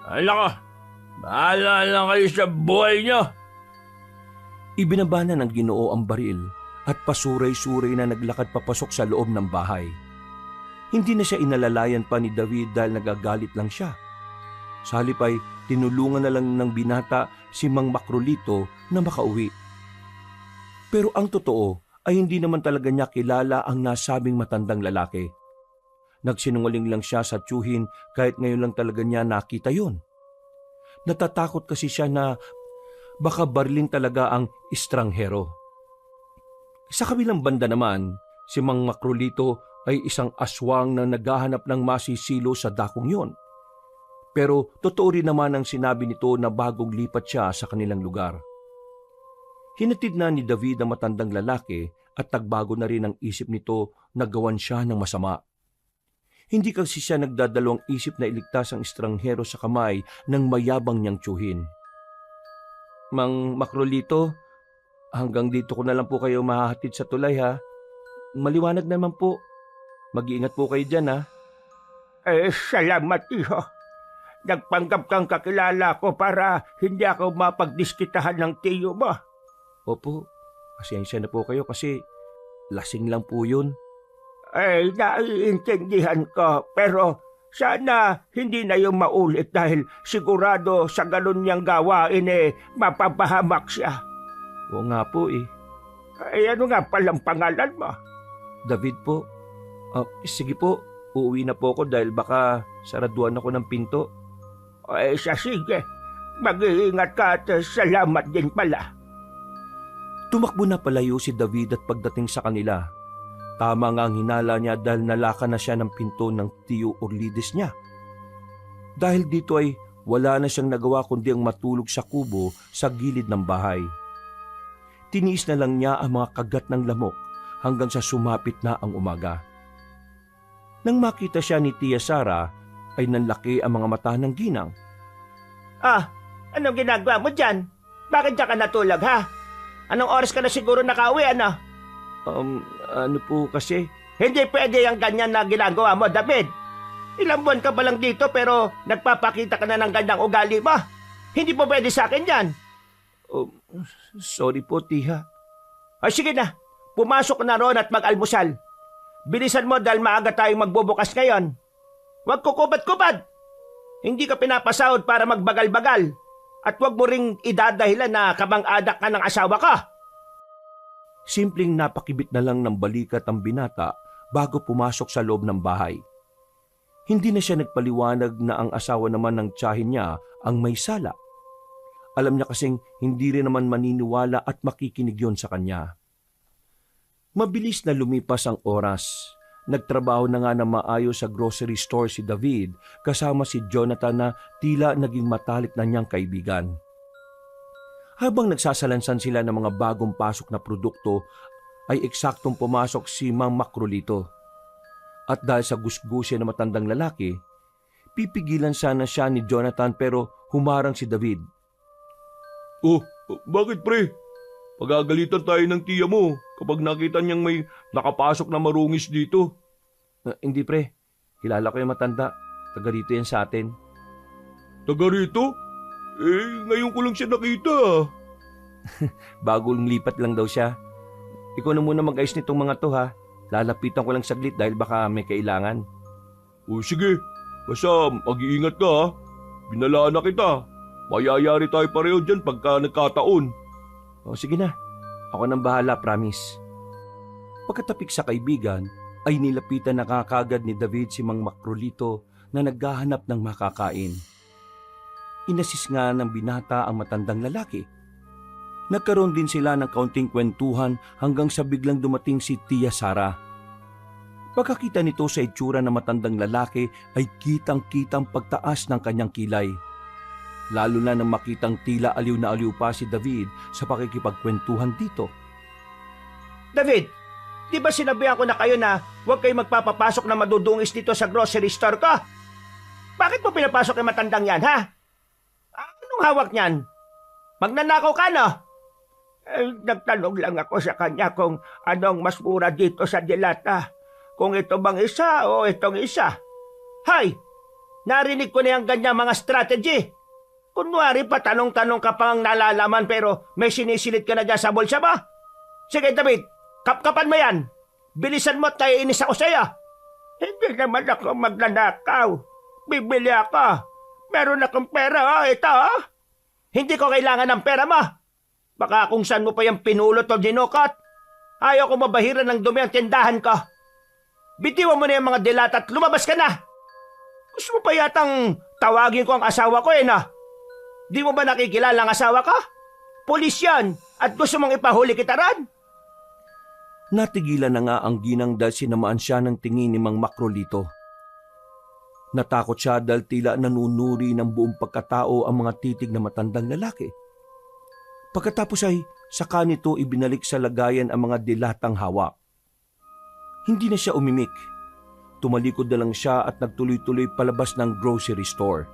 Ay nako, bahala lang kayo sa buhay nyo. Ibinabana ng Ginoo ang baril at pasuray-suray na naglakad papasok sa loob ng bahay. Hindi na siya inalalayan pa ni David dahil nagagalit lang siya. Sa halip ay tinulungan na lang ng binata si Mang Macrolito na makauwi. Pero ang totoo ay hindi naman talaga niya kilala ang nasabing matandang lalaki. Nagsinungaling lang siya sa tiyuhin kahit ngayon lang talaga niya nakita yon. Natatakot kasi siya na baka barilin talaga ang estranghero. Sa kabilang banda naman, si Mang Macrolito ay isang aswang na naghahanap ng masisilo sa dakong yon. Pero totoo rin naman ang sinabi nito na bagong lipat siya sa kanilang lugar. Hinatid na ni David ang matandang lalaki at tagbago na rin ang isip nito na gawan siya ng masama. Hindi kasi siya nagdadalawang isip na iligtas ang estranghero sa kamay ng mayabang niyang tiyuhin. Mang Macrolito, hanggang dito ko na lang po kayo mahahatid sa tulay, ha? Maliwanag naman po. Mag-iingat po kayo dyan, ha? Salamat, iho. Nagpanggap kang kakilala ko para hindi ako mapagdiskitahan ng tiyo mo. Opo, pasensya na po kayo kasi lasing lang po yun. Naiintindihan ko, pero sana hindi na yung maulit dahil sigurado sa ganun niyang gawain mapapahamak siya. Oo nga po eh. Ano nga palang pangalan mo? David po. Sige po, uuwi na po ako dahil baka saraduan ako ng pinto. Sige. Mag-iingat ka at salamat din pala. Tumakbo na palayo si David at pagdating sa kanila. Tama nga ang hinala niya dahil nalaka na siya ng pinto ng tiyo Orlides niya. Dahil dito ay wala na siyang nagawa kundi ang matulog sa kubo sa gilid ng bahay. Tiniis na lang niya ang mga kagat ng lamok hanggang sa sumapit na ang umaga. Nang makita siya ni Tia Sara, ay nanlaki ang mga mata ng ginang. Anong ginagawa mo dyan? Bakit ka natulog, ha? Anong oras ka na siguro nakauwi, ano? Ano po kasi, Hindi pwede yung ganyan na ginagawa mo, David. Ilang buwan ka pa lang dito pero nagpapakita ka na ng ganyang ugali mo. Hindi po pwede sa akin yan. Oh, sorry po, Tiya. Ay sige na, pumasok na roon at mag-almusal. Bilisan mo dahil maaga tayong magbubukas ngayon. Huwag kukubad-kubad. Hindi ka pinapasahod para magbagal-bagal. At huwag mo ring idadahilan na kabang-adak ka ng asawa ka. Simpleng napakibit na lang ng balikat ang binata bago pumasok sa loob ng bahay. Hindi na siya nagpaliwanag na ang asawa naman ng tiyahin niya ang may sala. Alam niya kasing hindi rin naman maniniwala at makikinig yon sa kanya. Mabilis na lumipas ang oras. Nagtrabaho na nga na maayos sa grocery store si David kasama si Jonathan na tila naging matalik na niyang kaibigan. Habang nagsasalansan sila ng mga bagong pasok na produkto, ay eksaktong pumasok si Mang Makrolito. At dahil sa gusgusin na matandang lalaki, pipigilan sana siya ni Jonathan pero humarang si David. Oh, bakit pre? Pagagalitan tayo ng tiya mo kapag nakita niyang may nakapasok na marungis dito. Hindi pre, kilala ko yung matanda. Taga rito yan sa atin. Taga rito? Ngayon ko lang siya nakita. Bagong lipat lang daw siya. Ikaw na muna mag-ayos nitong mga to ha. Lalapitan ko lang saglit dahil baka may kailangan. O sige, basta mag-iingat ka ha. Binalaan na kita. Mayayari tayo pareho dyan pagka nagkataon. O sige na, ako nang bahala, promise. Pagkatapik sa kaibigan, ay nilapitan na kakagad ni David si Mang Makrolito na naghahanap ng makakain. Inasis nga ng binata ang matandang lalaki. Nagkaroon din sila ng kaunting kwentuhan hanggang sa biglang dumating si Tia Sara. Pagkakita nito sa itsura ng matandang lalaki ay kitang-kitang pagtaas ng kanyang kilay. Lalo na nang makitang tila aliw na aliw pa si David sa pakikipagkwentuhan dito. David, di ba sinabihan ko na kayo na huwag kayo magpapapasok na madudungis dito sa grocery store ko? Bakit mo pinapasok yung matandang yan, ha? Anong hawak niyan? Magnanakaw ka, no? Nagtanong lang ako sa kanya kung anong mas mura dito sa dilata. Kung ito bang isa o itong isa. Hay! Narinig ko na yung ganyang mga strategy. Kunwari pa tanong-tanong ka pang nalalaman pero may sinisilid ka na dyan sa bulsa ba? Sige David, kapkapan mo yan. Bilisan mo at naiinis ako sa'yo. Hindi naman ako magnanakaw. Bibili ako. Meron akong pera, ito. Hindi ko kailangan ng pera mo. Baka kung saan mo pa yung pinulot o dinukot. Ayaw ko mabahira ng dumi ang tindahan ko. Bitiwan mo na yung mga dilat at lumabas ka na. Gusto mo pa yatang tawagin ko ang asawa ko na? Di mo ba nakikilala ang asawa ko? Pulis yan at gusto mong ipahuli kita ron? Natigilan na nga ang ginang dahil sinamaan siya ng tingin ni Mang Makrolito. Natakot siya dahil tila nanunuri ng buong pagkatao ang mga titig na matandang lalaki. Pagkatapos ay saka nito ibinalik sa lagayan ang mga dilatang hawak. Hindi na siya umimik. Tumalikod na lang siya at nagtuloy-tuloy palabas ng grocery store.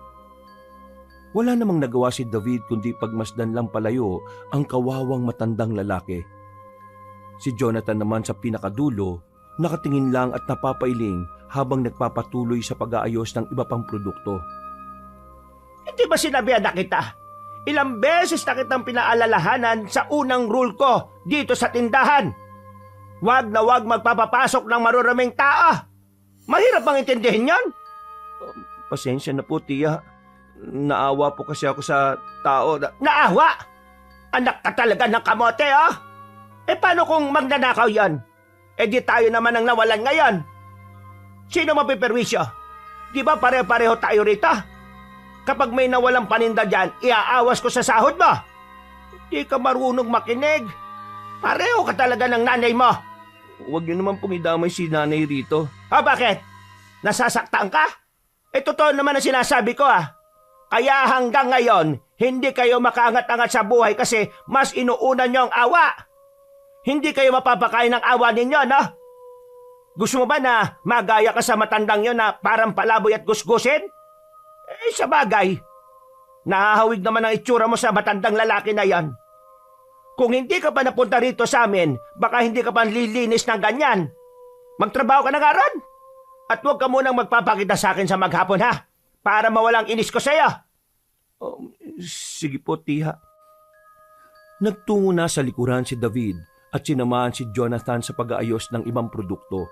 Wala namang nagawa si David kundi pagmasdan lang palayo ang kawawang matandang lalaki. Si Jonathan naman sa pinakadulo, nakatingin lang at napapailing habang nagpapatuloy sa pag-aayos ng iba pang produkto. Hindi ba sinabihan na kita? Ilang beses na kitang pinaalalahanan sa unang rule ko dito sa tindahan. Wag na wag magpapapasok ng maruraming tao. Mahirap bang intindihin yon? Pasensya na po, Tia. Naawa po kasi ako sa tao. Naawa? Anak ka talaga ng kamote, oh? Paano kung magnanakaw yon? Di tayo naman ang nawalan ngayon. Sino mapiperwisyo? Di ba pare-pareho tayo rito? Kapag may nawalang paninda dyan, iaawas ko sa sahod mo. Di ka marunong makinig. Pareho ka talaga ng nanay mo. Huwag niyo naman pong idamay si nanay rito. Bakit? Nasasaktan ka? Totoo naman ang sinasabi ko, Kaya hanggang ngayon, hindi kayo makaangat-angat sa buhay kasi mas inuuna nyo ang awa. Hindi kayo mapapakain ng awa ninyo, no? Gusto mo ba na magaya ka sa matandang yon na parang palaboy at gusgusin? Sa bagay, nahahawig naman ang itsura mo sa matandang lalaki na yan. Kung hindi ka pa napunta rito sa amin, baka hindi ka pa lilinis ng ganyan. Magtrabaho ka na nga ron. At huwag ka munang magpapakita sa akin sa maghapon, ha? Para mawalang inis ko sa'yo. Sige po, tiya. Nagtungo na sa likuran si David at sinamahan si Jonathan sa pag-aayos ng ibang produkto.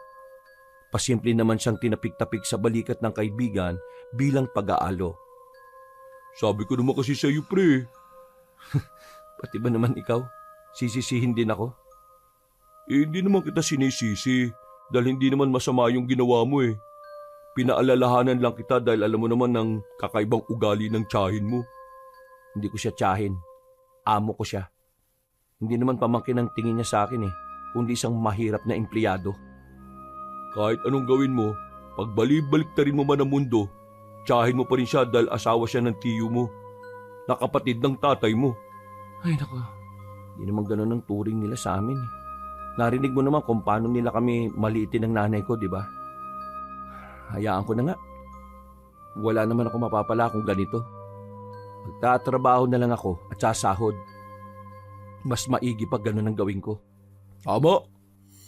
Pasimple naman siyang tinapik-tapik sa balikat ng kaibigan bilang pag-aalo. Sabi ko naman kasi sa iyo, pre. Pati ba naman ikaw? Sisisihin din ako? Hindi naman kita sinisisi dahil hindi naman masama yung ginawa mo eh. Pinaalalahanan lang kita dahil alam mo naman ng kakaibang ugali ng tiyahin mo. Hindi ko siya tiyahin. Amo ko siya. Hindi naman pamangkin ang tingin niya sa akin eh, kundi isang mahirap na empleyado. Kahit anong gawin mo, pagbalibalik-tarin mo man ang mundo, tiyahin mo pa rin siya dahil asawa siya ng tiyo mo, na kapatid ng tatay mo. Ay nako, hindi naman ganun ang turing nila sa amin eh. Narinig mo naman kung paano nila kami maliitin ng nanay ko, di ba? Hayaan ko na nga. Wala naman ako mapapala kung ganito. Magtatrabaho na lang ako at sasahod. Mas maigi pag ganun ang gawin ko. Tama.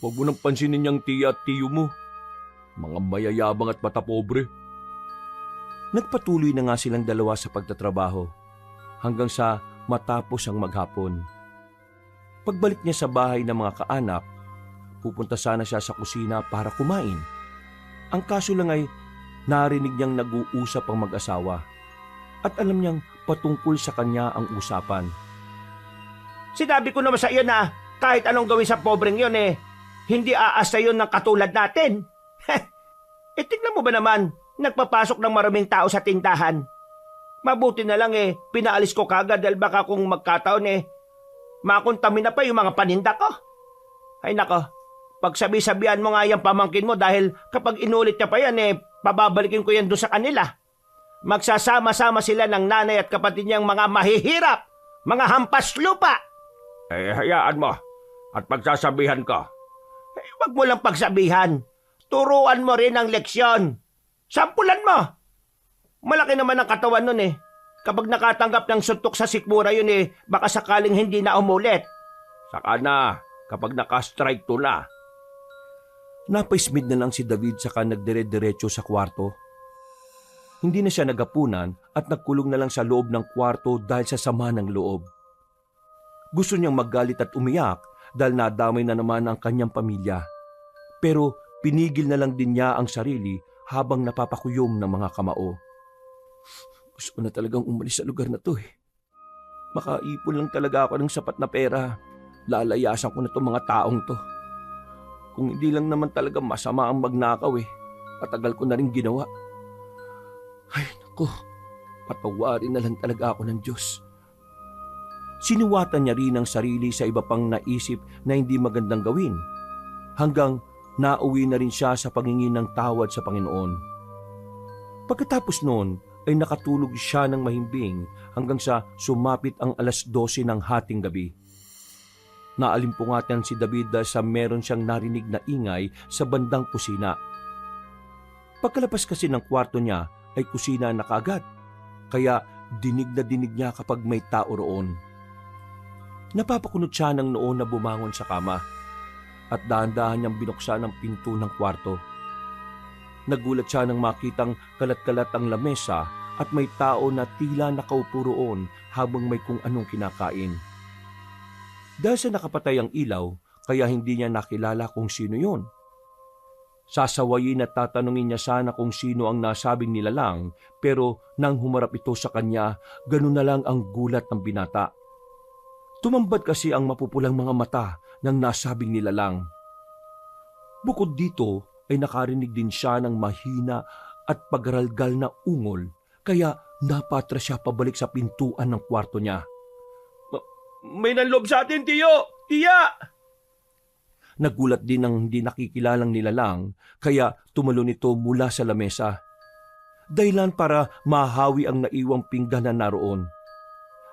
Huwag mo nang pansinin niyang tiya at tiyo mo. Mga mayayabang at matapobre. Nagpatuloy na nga silang dalawa sa pagtatrabaho hanggang sa matapos ang maghapon. Pagbalik niya sa bahay ng mga kaanak, pupunta sana siya sa kusina para kumain. Ang kaso lang ay narinig niyang nag-uusap ang mag-asawa at alam niyang patungkol sa kanya ang usapan. Sinabi ko naman sa iyo na kahit anong gawin sa pobreng yon eh, hindi aasa yun ng katulad natin. Tignan mo ba naman, nagpapasok ng maraming tao sa tindahan. Mabuti na lang eh, pinaalis ko kagad dahil baka kung magkataon eh, makontamina pa yung mga paninda ko. Ay nako, pagsabi-sabihan mo nga yung pamangkin mo dahil kapag inulit niya pa yan eh, pababalikin ko yan doon sa kanila. Magsasama-sama sila ng nanay at kapatid niyang mga mahihirap, mga hampas lupa. Hayaan mo at pagsasabihan ka. Wag mo lang pagsabihan. Turuan mo rin ang leksyon. Sampulan mo. Malaki naman ang katawan nun eh. Kapag nakatanggap ng suntok sa sikmura yun eh, baka sakaling hindi na umulit. Saka na, kapag naka-strike to na. Napaismid na lang si David saka nagdire-diretso sa kwarto. Hindi na siya nagapunan at nagkulong na lang sa loob ng kwarto dahil sa sama ng loob. Gusto niyang magalit at umiyak dahil nadamay na naman ang kanyang pamilya. Pero pinigil na lang din niya ang sarili habang napapakuyom ng mga kamao. Gusto ko na talagang umalis sa lugar na to eh. Makaipon lang talaga ako ng sapat na pera. Lalayasan ko na itong mga taong to. Kung hindi lang naman talaga masama ang magnakaw eh. Patagal ko na rin ginawa. Ay naku, patawarin na lang talaga ako ng Diyos. Sinuwatan niya rin ang sarili sa iba pang naisip na hindi magandang gawin. Hanggang nauwi na rin siya sa pangingin ng tawad sa Panginoon. Pagkatapos noon ay nakatulog siya ng mahimbing hanggang sa sumapit ang 12:00 ng hating gabi. Naalimpungatan si David dahil sa meron siyang narinig na ingay sa bandang kusina. Pagkalabas kasi ng kwarto niya ay kusina na kaagad, kaya dinig na dinig niya kapag may tao roon. Napapakunot siya ng noo na bumangon sa kama at dahan-dahan niyang binuksan ang pinto ng kwarto. Nagulat siya nang makitang kalat-kalat ang lamesa at may tao na tila nakaupo roon habang may kung anong kinakain. Dahil sa nakapatay ang ilaw, kaya hindi niya nakilala kung sino yun. Sasawayin at tatanungin niya sana kung sino ang nasabing nilalang, pero nang humarap ito sa kanya, ganun na lang ang gulat ng binata. Tumambad kasi ang mapupulang mga mata ng nasabing nilalang. Bukod dito ay nakarinig din siya ng mahina at pagaralgal na ungol, kaya napatra siya pabalik sa pintuan ng kwarto niya. May nanlob sa atin, tiyo! Tiya! Nagulat din ng hindi nakikilalang nilalang, kaya tumalon ito mula sa lamesa. Dahilan para mahawi ang naiwang pinggan na naroon.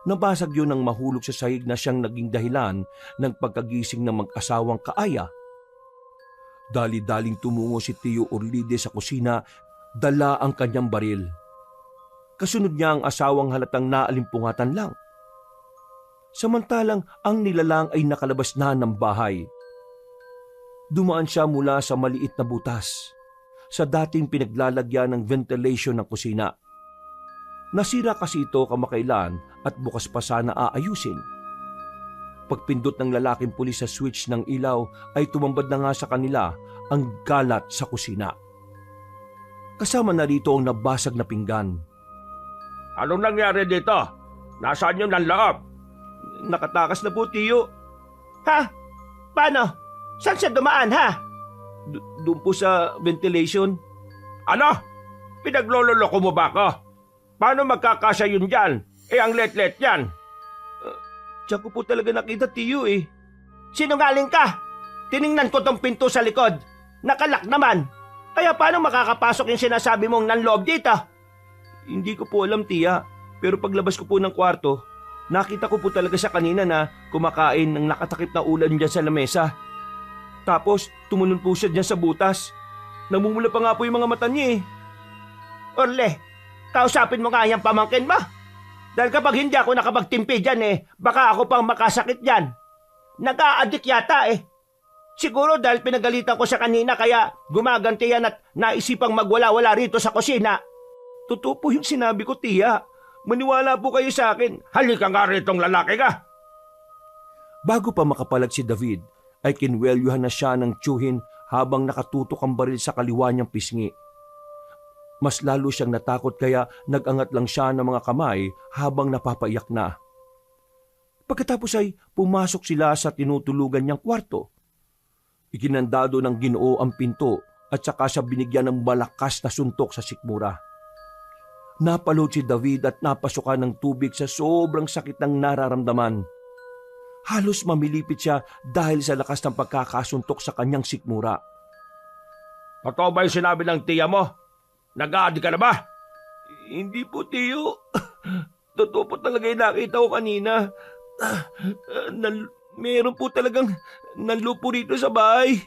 Nabasag yun ng mahulog sa sahig na siyang naging dahilan ng pagkagising ng mag-asawang kaaya. Dali-daling tumungo si Tio Orlide sa kusina, dala ang kanyang baril. Kasunod niya ang asawang halatang naalimpungatan lang. Samantalang ang nilalang ay nakalabas na ng bahay. Dumaan siya mula sa maliit na butas sa dating pinaglalagyan ng ventilation ng kusina. Nasira kasi ito kamakailan at bukas pa sana aayusin. Pagpindot ng lalaking pulis sa switch ng ilaw ay tumambad na nga sa kanila ang kalat sa kusina. Kasama na rito ang nabasag na pinggan. Anong nangyari dito? Nasaan yung nanloob? Nakatakas na po, tiyo. Ha? Paano? Saan siya dumaan, ha? Doon po sa ventilation. Ano? Pinaglololoko mo ba ako? Paano magkakasya yun dyan? Ang let-let yan. Diyan ko po talaga nakita, tiyo eh. Sinungaling ka! Tiningnan ko tong pinto sa likod. Nakalak naman. Kaya paano makakapasok yung sinasabi mong nanloob dito? Hindi ko po alam, tiya. Pero paglabas ko po ng kwarto, nakita ko po talaga siya kanina na kumakain ng nakatakip na ulan dyan sa lamesa. Tapos, tumunod po siya dyan sa butas. Namumula pa nga po yung mga mata niya eh. Orle, kausapin mo nga yung pamangkin mo. Dahil kapag hindi ako nakapagtimpi dyan eh, baka ako pang makasakit dyan. Nag-a-addict yata eh. Siguro dahil pinagalitan ko siya kanina kaya gumaganti yan at naisipang magwala-wala rito sa kusina. Totoo po yung sinabi ko, tiya. Maniwala po kayo sa akin. Halika nga ritong lalaki ka. Bago pa makapalag si David, ay kinwelyuhan na siya ng tiyuhin habang nakatutok ang baril sa kaliwa niyang pisngi. Mas lalo siyang natakot kaya nag-angat lang siya ng mga kamay habang napapaiyak na. Pagkatapos ay pumasok sila sa tinutulugan niyang kwarto. Ikinandado ng Ginoo ang pinto at saka siya binigyan ng malakas na suntok sa sikmura. Napalod si David at napasukan ng tubig sa sobrang sakit ng nararamdaman. Halos mamilipit siya dahil sa lakas ng pagkakasuntok sa kanyang sikmura. Totoo ba yung sinabi ng tiya mo? Nag-a-addict ka na ba? Hindi po, tiyo. Totoo po talaga yung nakita ko kanina. Meron po talagang nanlupo rito sa bahay.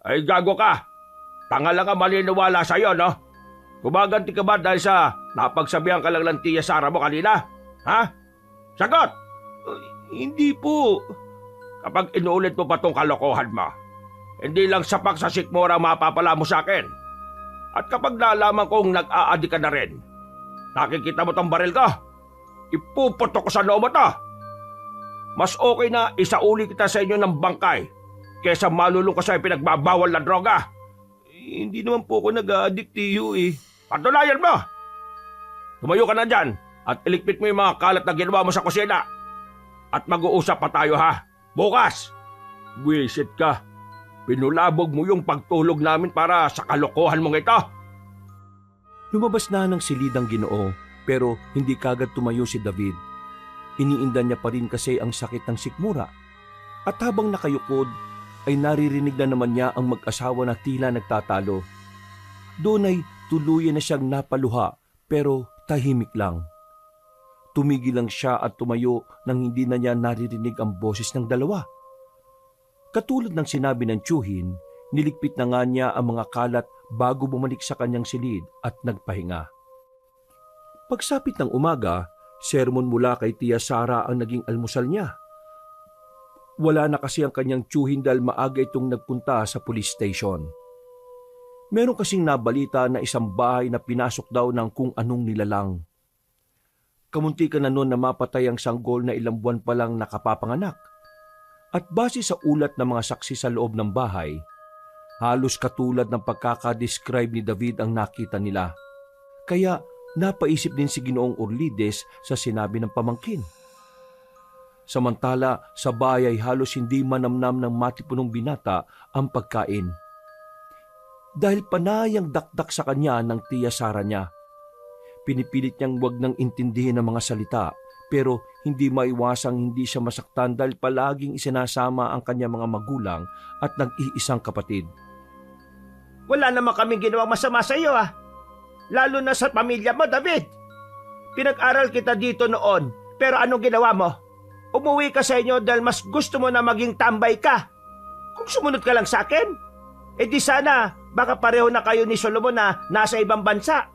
Ay, gago ka. Tanga lang ka maliniwala sa'yo, no? Gumaganti ka ba dahil sa napagsabihan ka lang ng tiya Sara mo kanina? Ha? Sagot! Hindi po. Kapag inuulit mo pa tong kalokohan mo, hindi lang sapak sa sikmura mapapala mo sa akin. At kapag nalaman kong nag-a-addict ka na rin, nakikita mo tong baril ko, ipuputok ko sa noo mo to. Mas okay na isauli kita sa inyo ng bangkay kesa malulong ka sa pinagbabawal na droga. Hindi naman po ako nag-a-addict, tiyo eh. Patunayan mo! Tumayo ka na dyan at ilikpit mo yung mga kalat na ginawa mo sa kusina. At mag-uusap pa tayo ha. Bukas! Wisit ka. Pinulabog mo yung pagtulog namin para sa kalokohan mong ito. Lumabas na ng silidang Ginoo pero hindi kagad tumayo si David. Iniinda niya pa rin kasi ang sakit ng sikmura. At habang nakayukod ay naririnig na naman niya ang mag-asawa na tila nagtatalo. Doon ay tuluyan na siyang napaluha pero tahimik lang. Tumigil lang siya at tumayo nang hindi na niya naririnig ang boses ng dalawa. Katulad ng sinabi ng tiyuhin, niligpit na nga niya ang mga kalat bago bumalik sa kanyang silid at nagpahinga. Pagsapit ng umaga, sermon mula kay Tia Sara ang naging almusal niya. Wala na kasi ang kanyang tiyuhin dahil maaga itong nagpunta sa police station. Meron kasing nabalita na isang bahay na pinasok daw ng kung anong nilalang. Kamunti ka na noon na mapatay ang sanggol na ilang buwan pa lang nakapapanganak. At base sa ulat ng mga saksi sa loob ng bahay, halos katulad ng pagkakadescribe ni David ang nakita nila. Kaya napaisip din si Ginoong Urlides sa sinabi ng pamangkin. Samantala, sa bahay ay halos hindi manamnam ng matipunong binata ang pagkain. Dahil panayang dakdak sa kanya ng Tia Sara niya. Pinipilit niyang wag nang intindihin ang mga salita pero hindi maiwasang hindi siya masaktan dahil palaging isinasama ang kanyang mga magulang at nag-iisang kapatid. Wala naman kaming ginawang masama sa iyo Lalo na sa pamilya mo, David. Pinag-aral kita dito noon pero anong ginawa mo? Umuwi ka sa inyo dahil mas gusto mo na maging tambay ka. Kung sumunod ka lang sa akin, di sana baka pareho na kayo ni Solomon na nasa ibang bansa.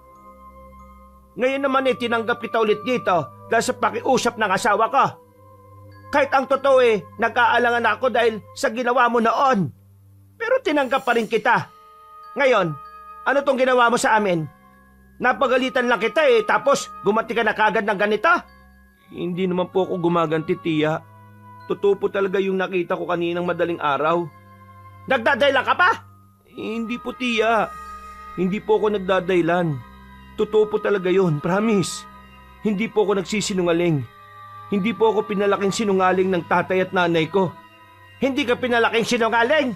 Ngayon naman tinanggap kita ulit dito dahil sa pakiusap ng asawa ko. Kahit ang totoo nag-aalangan ako dahil sa ginawa mo noon. Pero tinanggap pa rin kita. Ngayon, ano tong ginawa mo sa amin? Napagalitan lang kita tapos gumanti ka na kagad ng ganito? Hindi naman po ako gumaganti, tiya. Totoo po talaga yung nakita ko kaninang madaling araw. Nagdadayla ka pa? Hindi po, tiya. Hindi po ako nagdadaylan. Totoo po talaga yun, promise. Hindi po ako nagsisinungaling. Hindi po ako pinalaking sinungaling ng tatay at nanay ko. Hindi ka pinalaking sinungaling?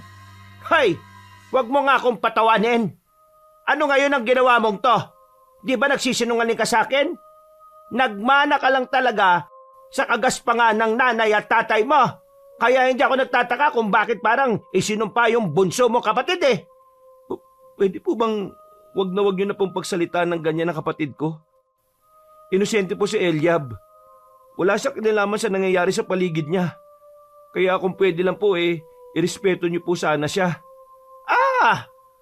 Hay, wag mo nga akong patawanin. Ano ngayon ang ginawa mong to? Di ba nagsisinungaling ka sa akin? Nagmana ka lang talaga sa kagaspangan ng nanay at tatay mo. Kaya hindi ako nagtataka kung bakit parang isinumpa yung bunso mo kapatid Pwede po bang wag niyo na pong pagsalita ng ganyan ng kapatid ko? Inosente po si Eliab. Wala siya kinalaman sa nangyayari sa paligid niya. Kaya kung pwede lang po irespeto niyo po sana siya.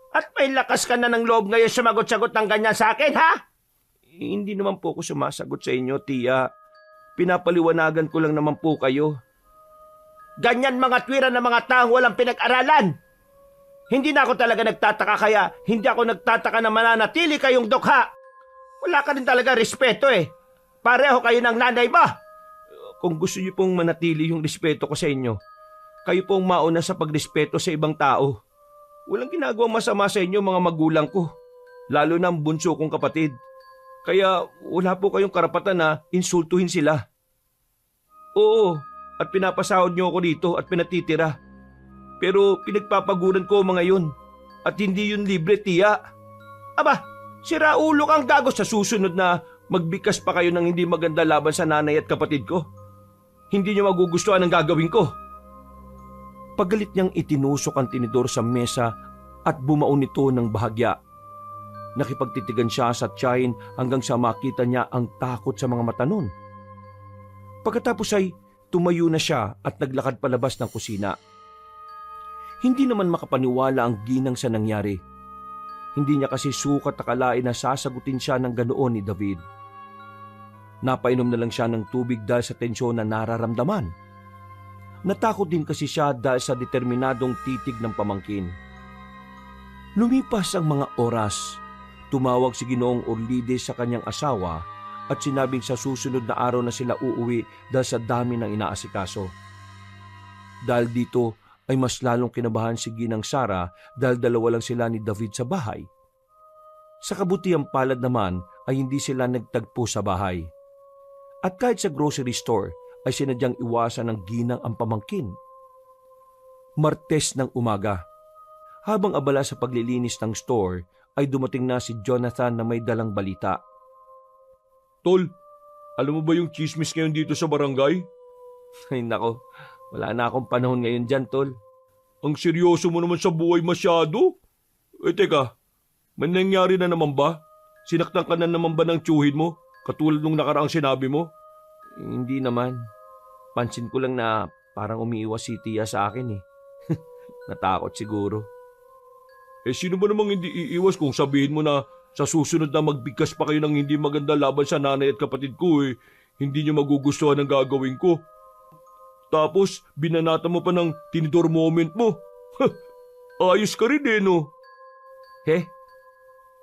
At may lakas ka na ng loob ngayon sumagot-sagot ng ganyan sa akin, ha? Hindi naman po ako sumasagot sa inyo, tiya. Pinapaliwanagan ko lang naman po kayo. Ganyan mga twira ng mga taong walang pinag-aralan. Hindi na ako talaga nagtataka kaya hindi ako nagtataka na mananatili kayong dukha. Wala ka rin talaga respeto Pareho kayo ng nanay mo. Kung gusto niyo pong manatili yung respeto ko sa inyo, kayo pong mauna sa pagrespeto sa ibang tao. Walang ginagawang masama sa inyo mga magulang ko, lalo na ang bunso kong kapatid. Kaya wala po kayong karapatan na insultuhin sila. Oo, at pinapasahod niyo ako dito at pinatitira. Pero pinagpapaguran ko mga yun at hindi yun libre, tiya. Aba, sira ulo kang gago Sa susunod na magbikas pa kayo ng hindi maganda laban sa nanay at kapatid ko, hindi niyo magugustuhan ang gagawin ko. Pagalit niyang itinusok ang tinidor sa mesa at bumaon nito ng bahagya. Nakipagtitigan siya sa tiyahin hanggang sa makita niya ang takot sa mga mata nun. Pagkatapos ay tumayo na siya at naglakad palabas ng kusina. Hindi naman makapaniwala ang ginang sa nangyari. Hindi niya kasi sukat akalain na sasagutin siya ng ganoon ni David. Napainom na lang siya ng tubig dahil sa tensyon na nararamdaman. Natakot din kasi siya dahil sa determinadong titig ng pamangkin. Lumipas ang mga oras. Tumawag si Ginoong Orlides sa kanyang asawa at sinabing sa susunod na araw na sila uuwi dahil sa dami ng inaasikaso. Dahil dito ay mas lalong kinabahan si Ginang Sara dahil dalawa lang sila ni David sa bahay. Sa kabutihang palad naman ay hindi sila nagtagpo sa bahay. At kahit sa grocery store ay sinadyang iwasan ng ginang ang pamangkin. Martes ng umaga. Habang abala sa paglilinis ng store ay dumating na si Jonathan na may dalang balita. Tol, alam mo ba yung chismis ngayon dito sa barangay? Ay nako, wala na akong panahon ngayon dyan, tol. Ang seryoso mo naman sa buhay masyado. Teka, may nangyari na naman ba? Sinaktan ka na naman ba ng tiyuhin mo? Katulad nung nakaraang sinabi mo? Hindi naman. Pansin ko lang na parang umiiwas si Tia sa akin Natakot siguro. Sino ba namang hindi iiwas kung sabihin mo na sa susunod na magbigkas pa kayo ng hindi maganda laban sa nanay at kapatid ko hindi niyo magugustuhan ang gagawin ko. Tapos binanata mo pa ng tinidor moment mo. Ayos ka rin no?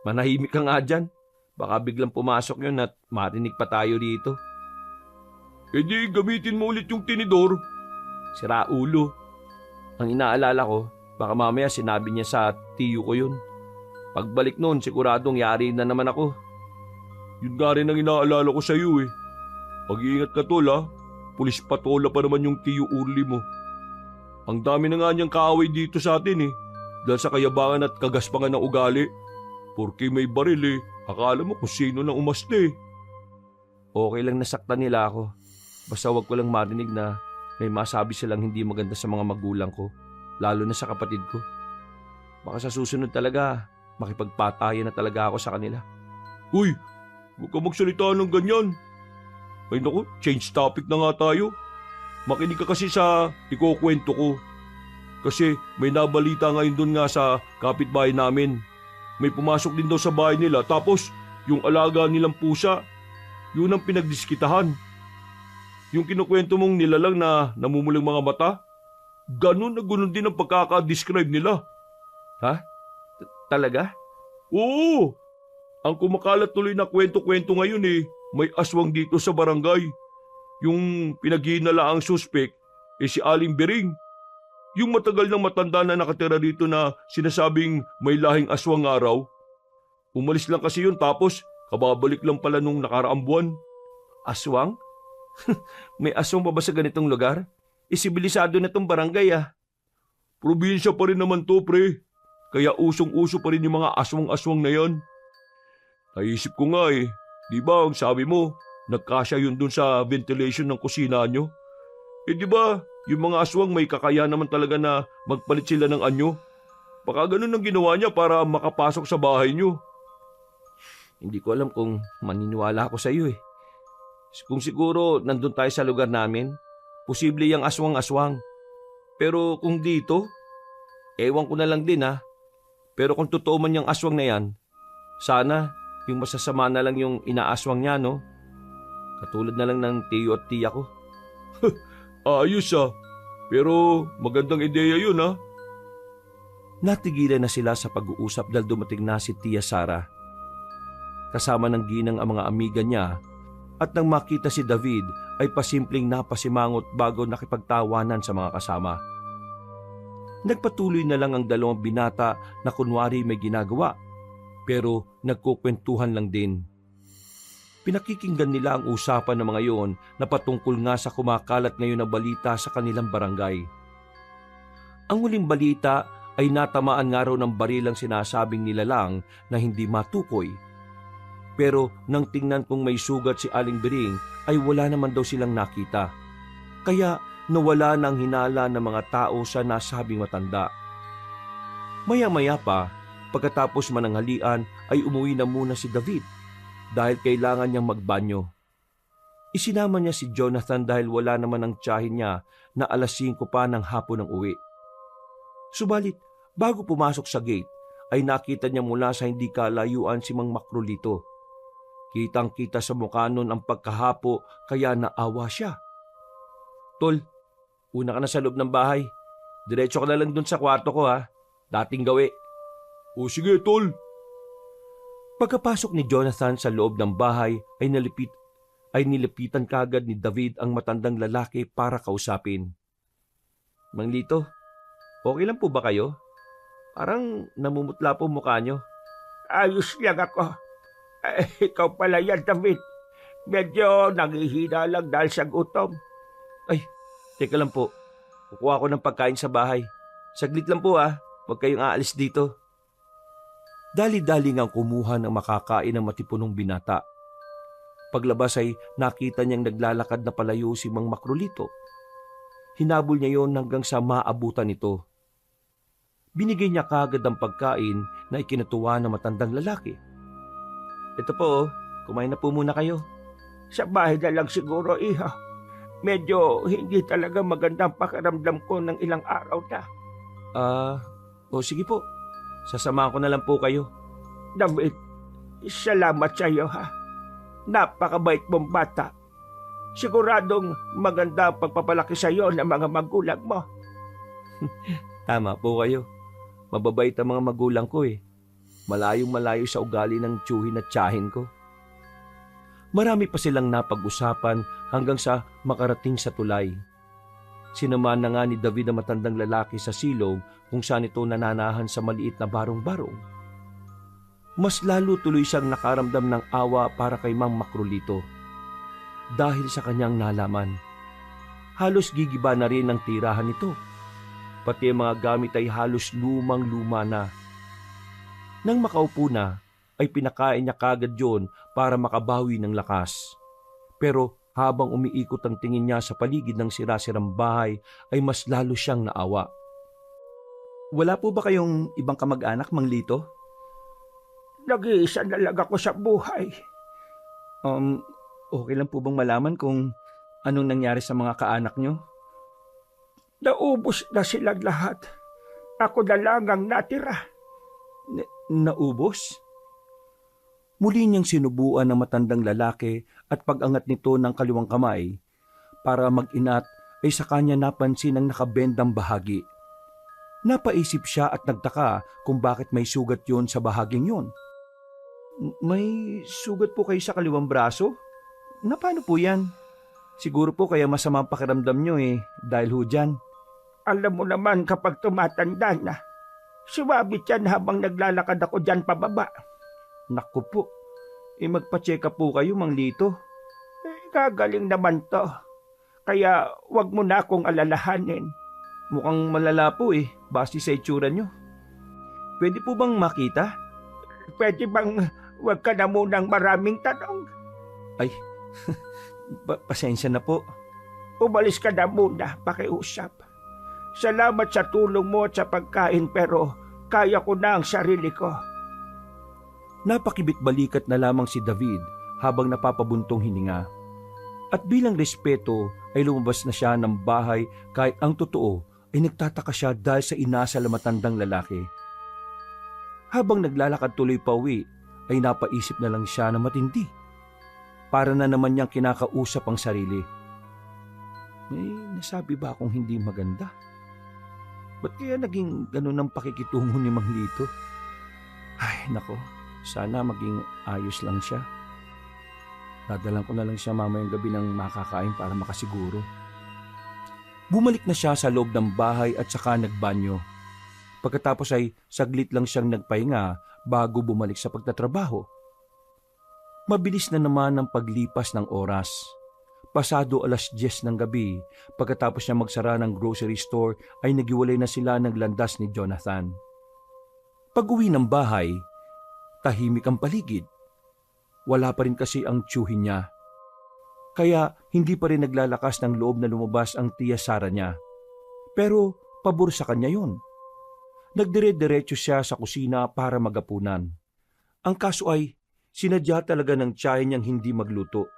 Manahimik ka nga dyan. Baka biglang pumasok yun at marinig pa tayo dito. Di gamitin mo ulit yung tinidor. Sira ulo. Ang inaalala ko, baka mamaya sinabi niya sa tiyo ko yun. Pagbalik noon, siguradong yari na naman ako. Yun nga rin ang inaalala ko sa iyo Mag-iingat ka tol Pulis patola pa naman yung tiyo Urli mo. Ang dami na nga niyang kaaway dito sa atin dahil sa kayabangan at kagaspangan ng ugali. Porke may baril akala mo kung sino nang umaste. Okay lang nasaktan nila ako. Basta wag ko lang marinig na may masabi silang hindi maganda sa mga magulang ko, lalo na sa kapatid ko. Baka sa susunod talaga, makipagpatayan na talaga ako sa kanila. Uy, huwag ka magsalita ng ganyan. Ay naku, change topic na nga tayo. Makinig ka kasi sa ikukwento ko. Kasi may nabalita ngayon doon nga sa kapitbahay namin. May pumasok din daw sa bahay nila tapos yung alaga nilang pusa, yun ang pinagdiskitahan. Yung kinukwento mong nilalang na namumulang mga mata, ganun na ganun din ang pagkaka-describe nila. Ha? Talaga? Oo! Ang kumakalat tuloy na kwento-kwento ngayon may aswang dito sa barangay. Yung pinaghinala ang suspek, si Aling Bering. Yung matagal ng matanda na nakatira dito na sinasabing may lahing aswang araw. Umalis lang kasi yun tapos kababalik lang pala nung nakaraang buwan. Aswang? May aswang pa ba sa ganitong lugar? Isibilisado na tong barangay Probinsya pa rin naman to, pre. Kaya usong-uso pa rin yung mga aswang-aswang na yan. Naisip ko nga di ba ang sabi mo, nagkasya yun dun sa ventilation ng kusina nyo? Di ba, yung mga aswang may kakayahan naman talaga na magpalit sila ng anyo? Baka ganun ang ginawa niya para makapasok sa bahay nyo. Hindi ko alam kung maniniwala ako sa iyo Kung siguro nandun tayo sa lugar namin, posible yung aswang-aswang. Pero kung dito, ewan ko na lang din Pero kung totoo man yung aswang na yan, sana yung masasama na lang yung inaaswang niya, no? Katulad na lang ng tiyo at tiya ko. Ayos pero magandang ideya yun Natigilan na sila sa pag-uusap dahil dumating na si Tia Sara. Kasama ng ginang ang mga amiga niya at nang makita si David ay pasimpleng napasimangot bago nakipagtawanan sa mga kasama. Nagpatuloy na lang ang dalawang binata na kunwari may ginagawa pero nagkukwentuhan lang din. Pinakikinggan nila ang usapan ng mga iyon na patungkol nga sa kumakalat ngayon na balita sa kanilang barangay. Ang huling balita ay natamaan nga raw ng barilang sinasabing nilalang na hindi matukoy. Pero nang tingnan kong may sugat si Aling Bering ay wala naman daw silang nakita. Kaya nawala ng hinala ng mga tao sa nasabing matanda. Maya-maya pa, pagkatapos mananghalian ay umuwi na muna si David dahil kailangan niyang magbanyo. Isinama niya si Jonathan dahil wala naman ang tiyahin niya na alas 5 pa ng hapon ang uwi. Subalit, bago pumasok sa gate, ay nakita niya mula sa hindi kalayuan si Mang Makrolito. Kitang-kita sa mukha nun ang pagkahapo kaya naawa siya. Tol, una ka na sa loob ng bahay. Diretso ka na lang dun sa kwarto ko Dating gawi. O sige, tol. Pagkapasok ni Jonathan sa loob ng bahay ay nilipitan kagad ni David ang matandang lalaki para kausapin. Mang Lito, okay lang po ba kayo? Parang namumutla po mukha nyo. Ayos lang ako. Ikaw pala yan, David. Medyo nanghihina lang dahil sa gutom. Ay, teka lang po. Kukuha ko ng pagkain sa bahay. Saglit lang po Huwag kayong aalis dito. Dali-dali ngang kumuha ng makakain ng matipunong binata. Paglabas ay nakita niyang naglalakad na palayo si Mang Makrolito. Hinabol niya yon hanggang sa maabutan ito. Binigay niya kagad ang pagkain na ikinatuwa ng matandang lalaki. Ito po, kumain na po muna kayo. Sa bahay na lang siguro, iha. Medyo hindi talaga magandang pakiramdam ko ng ilang araw na. Sige po. Sasamahan ko na lang po kayo. David, salamat sa iyo Napakabait mong bata. Siguradong maganda ang pagpapalaki sa iyo ng mga magulang mo. Tama po kayo. Mababait ang mga magulang ko Malayong-malayo sa ugali ng tiyuhin at tiyahin ko. Marami pa silang napag-usapan hanggang sa makarating sa tulay. Sinamahan na nga ni David ang matandang lalaki sa silog kung saan ito nananahan sa maliit na barong-barong. Mas lalo tuloy siyang nakaramdam ng awa para kay Mang Makrolito. Dahil sa kanyang nalaman, halos gigiba na rin ang tirahan nito. Pati ang mga gamit ay halos lumang-luma na. Nang makaupo na, ay pinakain niya kagad yon para makabawi ng lakas. Pero habang umiikot ang tingin niya sa paligid ng sira-sirang bahay, ay mas lalo siyang naawa. Wala po ba kayong ibang kamag-anak, Mang Lito? Nag-iisa na lang ako sa buhay. Okay lang po bang malaman kung anong nangyari sa mga kaanak nyo? Naubos na silang lahat. Ako na lang ang natira. Naubos? Muli niyang sinubuan ng matandang lalaki at pag-angat nito ng kaliwang kamay, para mag-inat ay sa kanya napansin ang nakabendang bahagi. Napaisip siya at nagtaka kung bakit may sugat yon sa bahaging yon. May sugat po kayo sa kaliwang braso? Na paano po yan? Siguro po kaya masama ang pakiramdam nyo dahil ho dyan. Alam mo naman kapag tumatanda na, sumabit yan habang naglalakad ako dyan pababa. Naku po, magpa-check up po kayo, Mang Lito. Gagaling naman to. Kaya wag mo na akong alalahanin. Mukhang malala po base sa itsura nyo. Pwede po bang makita? Pwede bang wag ka na munang maraming tanong? Ay, pasensya na po. Umalis ka na muna, pakiusap. Salamat sa tulong mo at sa pagkain pero kaya ko na ang sarili ko. Napakibit-balikat na lamang si David habang napapabuntong hininga. At bilang respeto ay lumabas na siya ng bahay kahit ang totoo ay nagtataka siya dahil sa inasal na matandang lalaki. Habang naglalakad tuloy pa uwi ay napaisip na lang siya na matindi. Para na naman niyang kinakausap ang sarili. May nasabi ba akong hindi maganda? Ba't kaya naging ganun ang pakikitungo ni Mang Lito? Ay, nako, sana maging ayos lang siya. Dadalan ko na lang siya mamayang gabi ng makakain para makasiguro. Bumalik na siya sa loob ng bahay at saka nagbanyo. Pagkatapos ay saglit lang siyang nagpahinga bago bumalik sa pagtatrabaho. Mabilis na naman ang paglipas ng oras. Pasado 10:10 ng gabi, pagkatapos niya magsara ng grocery store ay nagiwalay na sila ng landas ni Jonathan. Pag-uwi ng bahay, tahimik ang paligid. Wala pa rin kasi ang tiyuhin niya. Kaya hindi pa rin naglalakas ng loob na lumabas ang tiya Sara niya. Pero pabor sa kanya yun. Nagdire-diretso siya sa kusina para magapunan. Ang kaso ay sinadya talaga ng tiyahin niyang hindi magluto.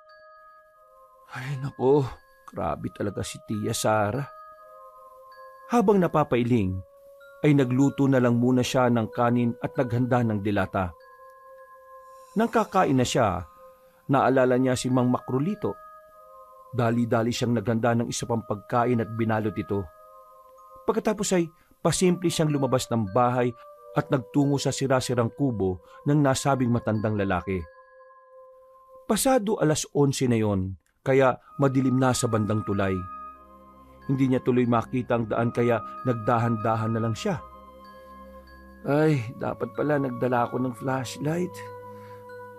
Ay nako, grabe talaga si tiya Sara. Habang napapailing, ay nagluto na lang muna siya ng kanin at naghanda ng dilata. Nang kakain na siya, naalala niya si Mang Makrolito. Dali-dali siyang naghanda ng isa pang pagkain at binalot ito. Pagkatapos ay pasimple siyang lumabas ng bahay at nagtungo sa sira-sirang kubo ng nasabing matandang lalaki. Pasado 11:00 na yon, kaya madilim na sa bandang tulay. Hindi niya tuloy makita ang daan kaya nagdahan-dahan na lang siya. Ay, dapat pala nagdala ako ng flashlight.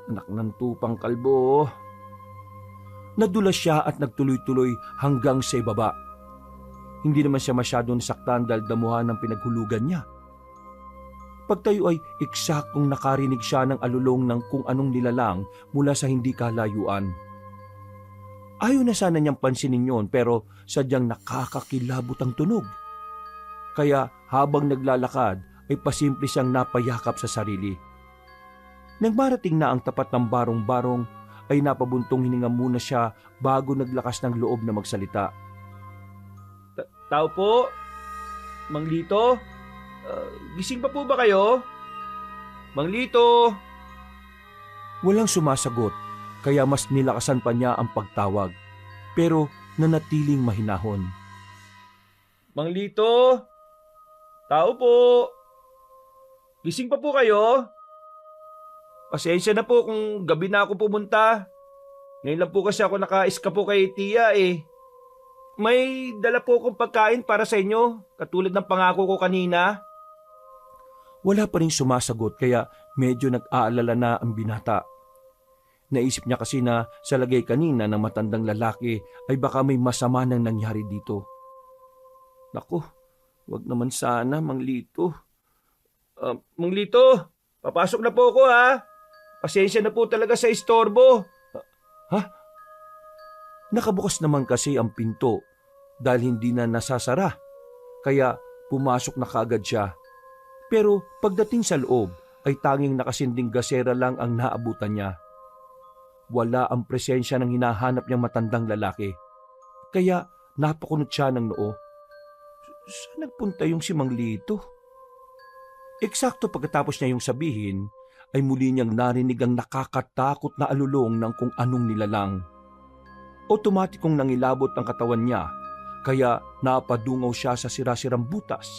Anak ng tupang kalbo. Nadulas siya at nagtuloy-tuloy hanggang sa ibaba. Hindi naman siya masyadong nasaktan dahil damuhan ng pinaghulugan niya. Pagtayo ay eksaktong nakarinig siya ng alulong ng kung anong nilalang mula sa hindi kalayuan. Ayaw na sana niyang pansinin yon pero sadyang nakakakilabot ang tunog. Kaya habang naglalakad ay pasimple siyang napayakap sa sarili. Nang marating na ang tapat ng barong-barong ay napabuntong hininga muna siya bago naglakas ng loob na magsalita. Tao po? Mang Lito? Gising pa po ba kayo? Mang Lito? Walang sumasagot kaya mas nilakasan pa niya ang pagtawag pero nanatiling mahinahon. Mang Lito? Tao po? Gising pa po kayo? Pasensya na po kung gabi na ako pumunta. Ngayon lang po kasi ako naka-iska po kay tiya May dala po akong pagkain para sa inyo, katulad ng pangako ko kanina. Wala pa rin sumasagot kaya medyo nag-aalala na ang binata. Naisip niya kasi na sa lagay kanina ng matandang lalaki ay baka may masama nang nangyari dito. Naku, wag naman sana, Mang Lito. Mang Lito, papasok na po ako ha. Pasensya na po talaga sa istorbo. Ha? Nakabukas naman kasi ang pinto dahil hindi na nasasara. Kaya pumasok na kaagad siya. Pero pagdating sa loob ay tanging nakasinding gasera lang ang naabutan niya. Wala ang presensya ng hinahanap niyang matandang lalaki. Kaya napakunot siya ng noo. Saan nagpunta yung si Mang Lito? Eksakto pagkatapos niya yung sabihin, ay muli niyang narinig ang nakakatakot na alulong ng kung anong nilalang. Otomatikong nangilabot ang katawan niya, kaya napadungaw siya sa sirasirang butas.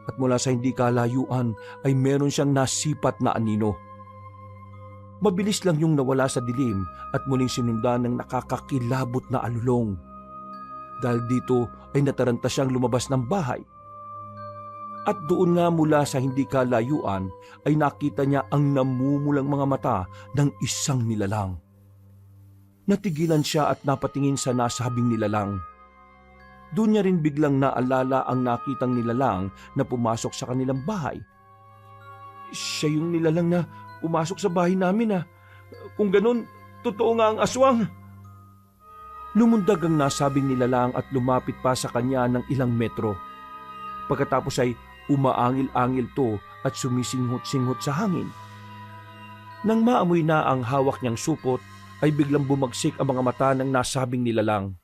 At mula sa hindi kalayuan ay meron siyang nasipat na anino. Mabilis lang yung nawala sa dilim at muling sinundan ng nakakakilabot na alulong. Dahil dito ay nataranta siyang lumabas ng bahay. At doon nga mula sa hindi kalayuan ay nakita niya ang namumulang mga mata ng isang nilalang. Natigilan siya at napatingin sa nasabing nilalang. Doon niya rin biglang naalala ang nakitang nilalang na pumasok sa kanilang bahay. Siya yung nilalang na pumasok sa bahay namin ah. Kung ganun, totoo nga ang aswang. Lumundag ang nasabing nilalang at lumapit pa sa kanya ng ilang metro. Pagkatapos ay umaangil-angil to at sumisinghot-singhot sa hangin. Nang maamoy na ang hawak niyang supot, ay biglang bumagsik ang mga mata ng nasabing nilalang.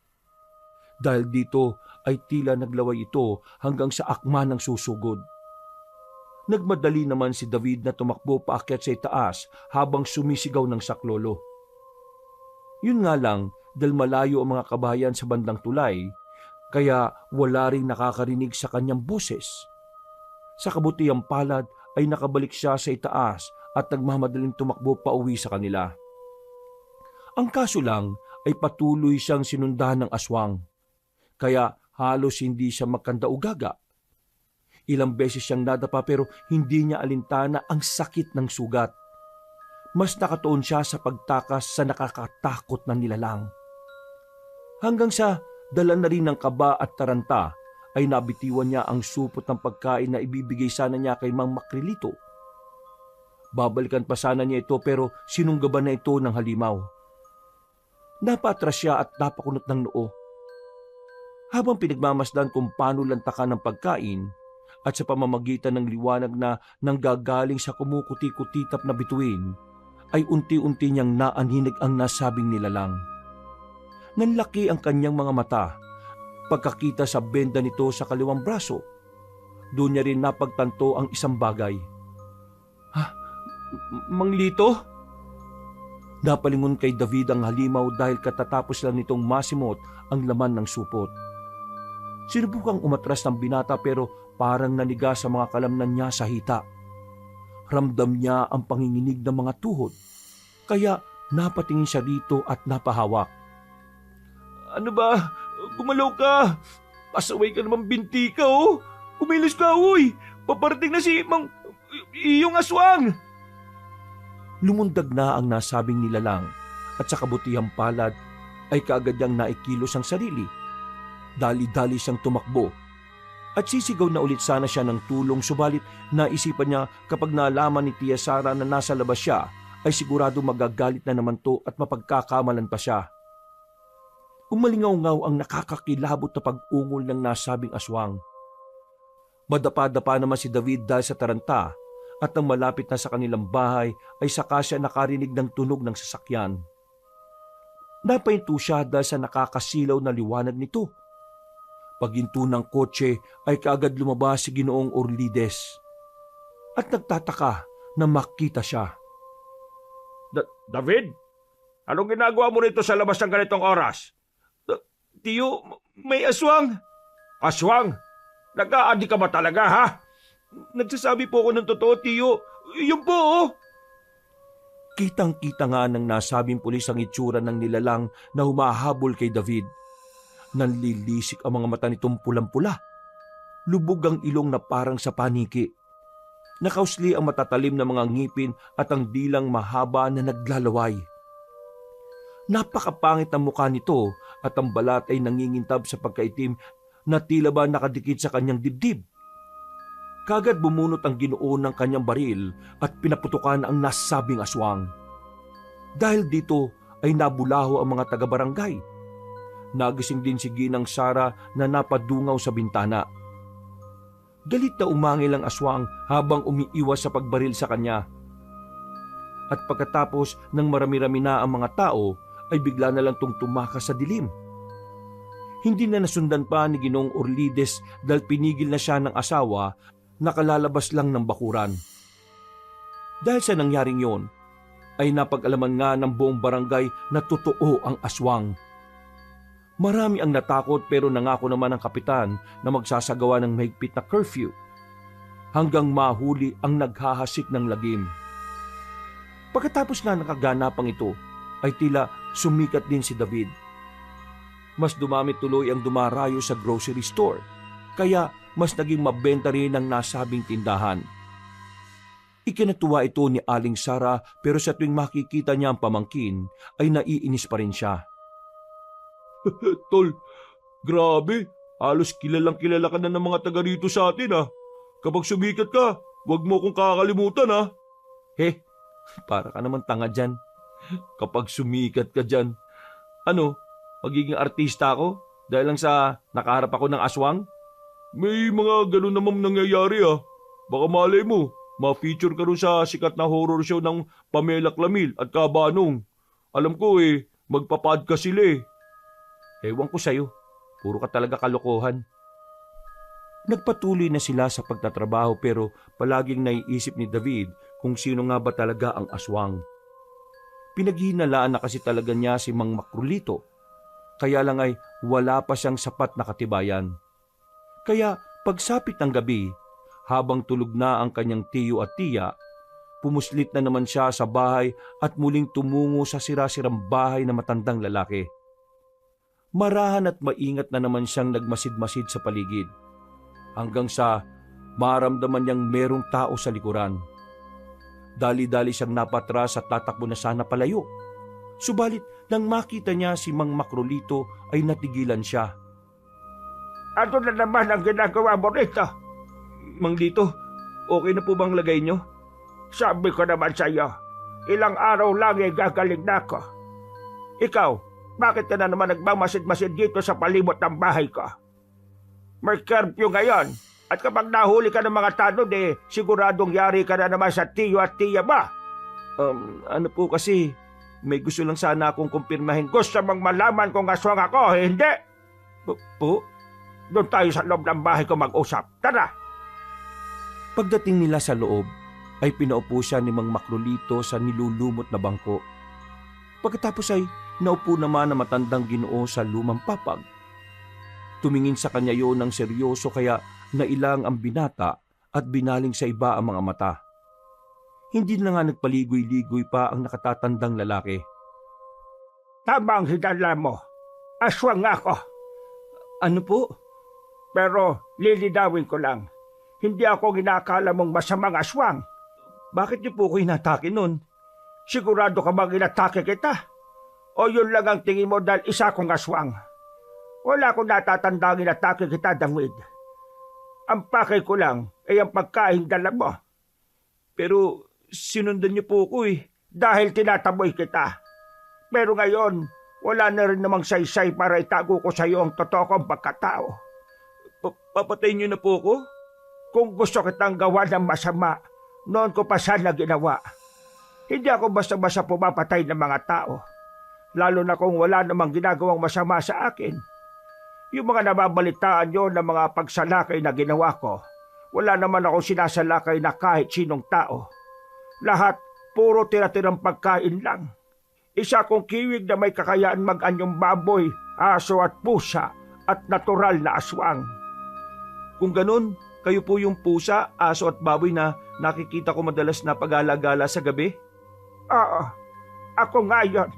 Dahil dito ay tila naglaway ito hanggang sa akma ng susugod. Nagmadali naman si David na tumakbo paakyat sa itaas habang sumisigaw ng saklolo. Yun nga lang, dahil malayo ang mga kabayan sa bandang tulay, kaya wala ring nakakarinig sa kanyang boses. Sa kabutihang palad ay nakabalik siya sa itaas at nagmamadaling tumakbo pa uwi sa kanila. Ang kaso lang ay patuloy siyang sinundan ng aswang, kaya halos hindi siya magkandaugaga. Ilang beses siyang nadapa pero hindi niya alintana ang sakit ng sugat. Mas nakatuon siya sa pagtakas sa nakakatakot na nilalang. Hanggang sa dala na rin ng kaba at taranta ay nabitiwan niya ang supot ng pagkain na ibibigay sana niya kay Mang Makrilito. Babalikan pa sana niya ito pero sinunggaban na ito ng halimaw. Napatras siya at napakunot ng noo. Habang pinagmamasdan kung paano lantakan ng pagkain at sa pamamagitan ng liwanag na nanggagaling sa kumukuti-kutitap na bituin, ay unti-unti niyang naanhinig ang nasabing nilalang. Nanlaki ang kanyang mga mata, pagkakita sa benda nito sa kaliwang braso. Doon niya rin napagtanto ang isang bagay. Mang Lito? Napalingon kay David ang halimaw dahil katatapos lang nitong masimot ang laman ng supot. Sinubukang umatras ng binata pero parang naniga sa mga kalamnan niya sa hita. Ramdam niya ang panginginig ng mga tuhod, kaya napatingin siya rito at napahawak. Ano ba? Gumalaw ka! Pasaway ka naman, binti ka oh! Kumilos ka uy! Paparating na si iyong aswang! Lumundag na ang nasabing nilalang at sa kabutihang palad ay kaagad niyang naikilos ang sarili. Dali-dali siyang tumakbo at sisigaw na ulit sana siya ng tulong, subalit naisipan niya kapag nalaman ni Tia Sara na nasa labas siya ay sigurado magagalit na naman to at mapagkakamalan pa siya. Umalingaw-ngaw ang nakakakilabot na pag-ungol ng nasabing aswang. Madapa-dapa naman si David dahil sa taranta at nang malapit na sa kanilang bahay ay saka siya nakarinig ng tunog ng sasakyan. Napahinto siya dahil sa nakakasilaw na liwanag nito. Paghinto ng kotse ay kaagad lumabas si Ginoong Orlides. At nagtataka na makita siya. David? Anong ginagawa mo rito sa labas ng ganitong oras? Tiyo, may aswang! Aswang? Nag-aadi ka ba talaga ha? Nagsasabi po ako ng totoo, Tiyo. Yun po, oh. Kitang-kita nga ng nasabing pulis ang itsura ng nilalang na humahabol kay David. Nanlilisik ang mga mata nitong pulang-pula. Lubog ang ilong na parang sa paniki. Nakausli ang matatalim na mga ngipin at ang dilang mahaba na naglalaway. Napakapangit ang mukha nito at ang balat ay nangingintab sa pagkaitim na tila ba nakadikit sa kanyang dibdib. Kagad bumunot ang Ginoo ng kanyang baril at pinaputukan ang nasabing aswang. Dahil dito ay nabulaho ang mga taga-barangay. Nagising din si Ginang Sara na napadungaw sa bintana. Galit na umangil ang aswang habang umiiwas sa pagbaril sa kanya. At pagkatapos ng marami-rami na ang mga tao, ay bigla na lang itong tumakas sa dilim. Hindi na nasundan pa ni Ginoong Orlides dahil pinigil na siya ng asawa na kalalabas lang ng bakuran. Dahil sa nangyaring yon, ay napag-alaman nga ng buong barangay na totoo ang aswang. Marami ang natakot pero nangako naman ang kapitan na magsasagawa ng mahigpit na curfew hanggang mahuli ang naghahasik ng lagim. Pagkatapos nga ng kaganapang ito ay tila sumikat din si David. Mas dumami tuloy ang dumarayo sa grocery store kaya mas naging mabenta rin ang nasabing tindahan. Ikinatuwa ito ni Aling Sara pero sa tuwing makikita niya ang pamangkin ay naiinis pa rin siya. Tol, grabe. Halos kilalang kilala ka na ng mga taga rito sa atin ah. Kapag sumikat ka, huwag mo kong kakalimutan ah. Para ka naman tanga dyan. Kapag sumikat ka dyan, ano, magiging artista ako dahil lang sa nakaharap ako ng aswang? May mga ganun naman nangyayari ah. Baka malay mo, ma-feature ka rin sa sikat na horror show ng Pamela Clamil at Kabanong. Alam ko magpa-podcast sila eh. Ewan ko sa'yo, puro ka talaga kalokohan. Nagpatuloy na sila sa pagtatrabaho pero palaging naiisip ni David kung sino nga ba talaga ang aswang. Pinaghihinalaan na kasi talaga niya si Mang Makrolito, kaya lang ay wala pa siyang sapat na katibayan. Kaya pagsapit ng gabi, habang tulog na ang kanyang tiyo at tiya, pumuslit na naman siya sa bahay at muling tumungo sa sirasirang bahay na matandang lalaki. Marahan at maingat na naman siyang nagmasid-masid sa paligid hanggang sa maramdaman niyang merong tao sa likuran. Dali-dali siyang napatras at tatakbo na sana palayo. Subalit nang makita niya si Mang Makrolito ay natigilan siya. Ano na naman ang ginagawa mo rito? Mang Lito, okay na po bang lagay niyo? Sabi ko naman sa iyo, ilang araw lang gagaling na ako. Ikaw, bakit ka na naman nagmamasid-masid dito sa palibot ng bahay ko? May curfew ngayon, at kapag nahuli ka ng mga tanod siguradong yari ka na naman sa tiyo at tiya ba? Ano po kasi, may gusto lang sana akong kumpirmahin. Gusto mong malaman kung aswang ako, hindi? Po? Doon tayo sa loob ng bahay ko mag-usap. Tara! Pagdating nila sa loob, ay pinaupo siya ni Mang Makrolito sa nilulumot na bangko. Pagkatapos ay naupo naman na matandang Ginoo sa lumang papag. Tumingin sa kanya yon ng seryoso kaya nailang ang binata at binaling sa iba ang mga mata. Hindi na nga nagpaligoy-ligoy pa ang nakatatandang lalaki. Tama ang hinala mo. Aswang ako. Ano po? Pero lilidawin ko lang. Hindi ako ginakala mong masamang aswang. Bakit niyo po ko inatake nun? Sigurado ka bang inatake kita? O yun lang ang tingin mo dahil isa kong aswang? Wala akong natatandang inatake kita, David. Ang pakay ko lang ay ang pagkain dala mo. Pero sinundan niyo po ko eh. Dahil tinataboy kita. Pero ngayon, wala na rin namang saysay para itago ko sa iyo ang totoo kong pagkatao. Papatayin niyo na po ko? Kung gusto kitang gawa ng masama, noon ko pa sana ginawa. Hindi ako basta-basta pumapatay ng mga tao. Lalo na kung wala namang ginagawang masama sa akin. Yung mga nababalitaan nyo ng mga pagsalakay na ginawa ko, wala naman akong sinasalakay na kahit sinong tao. Lahat, puro tira-tirang pagkain lang. Isa kong kiwig na may kakayaan mag-anyong baboy, aso at pusa, at natural na aswang. Kung ganun, kayo po yung pusa, aso at baboy na nakikita ko madalas na pag-alagala sa gabi? Oo, ako nga yun.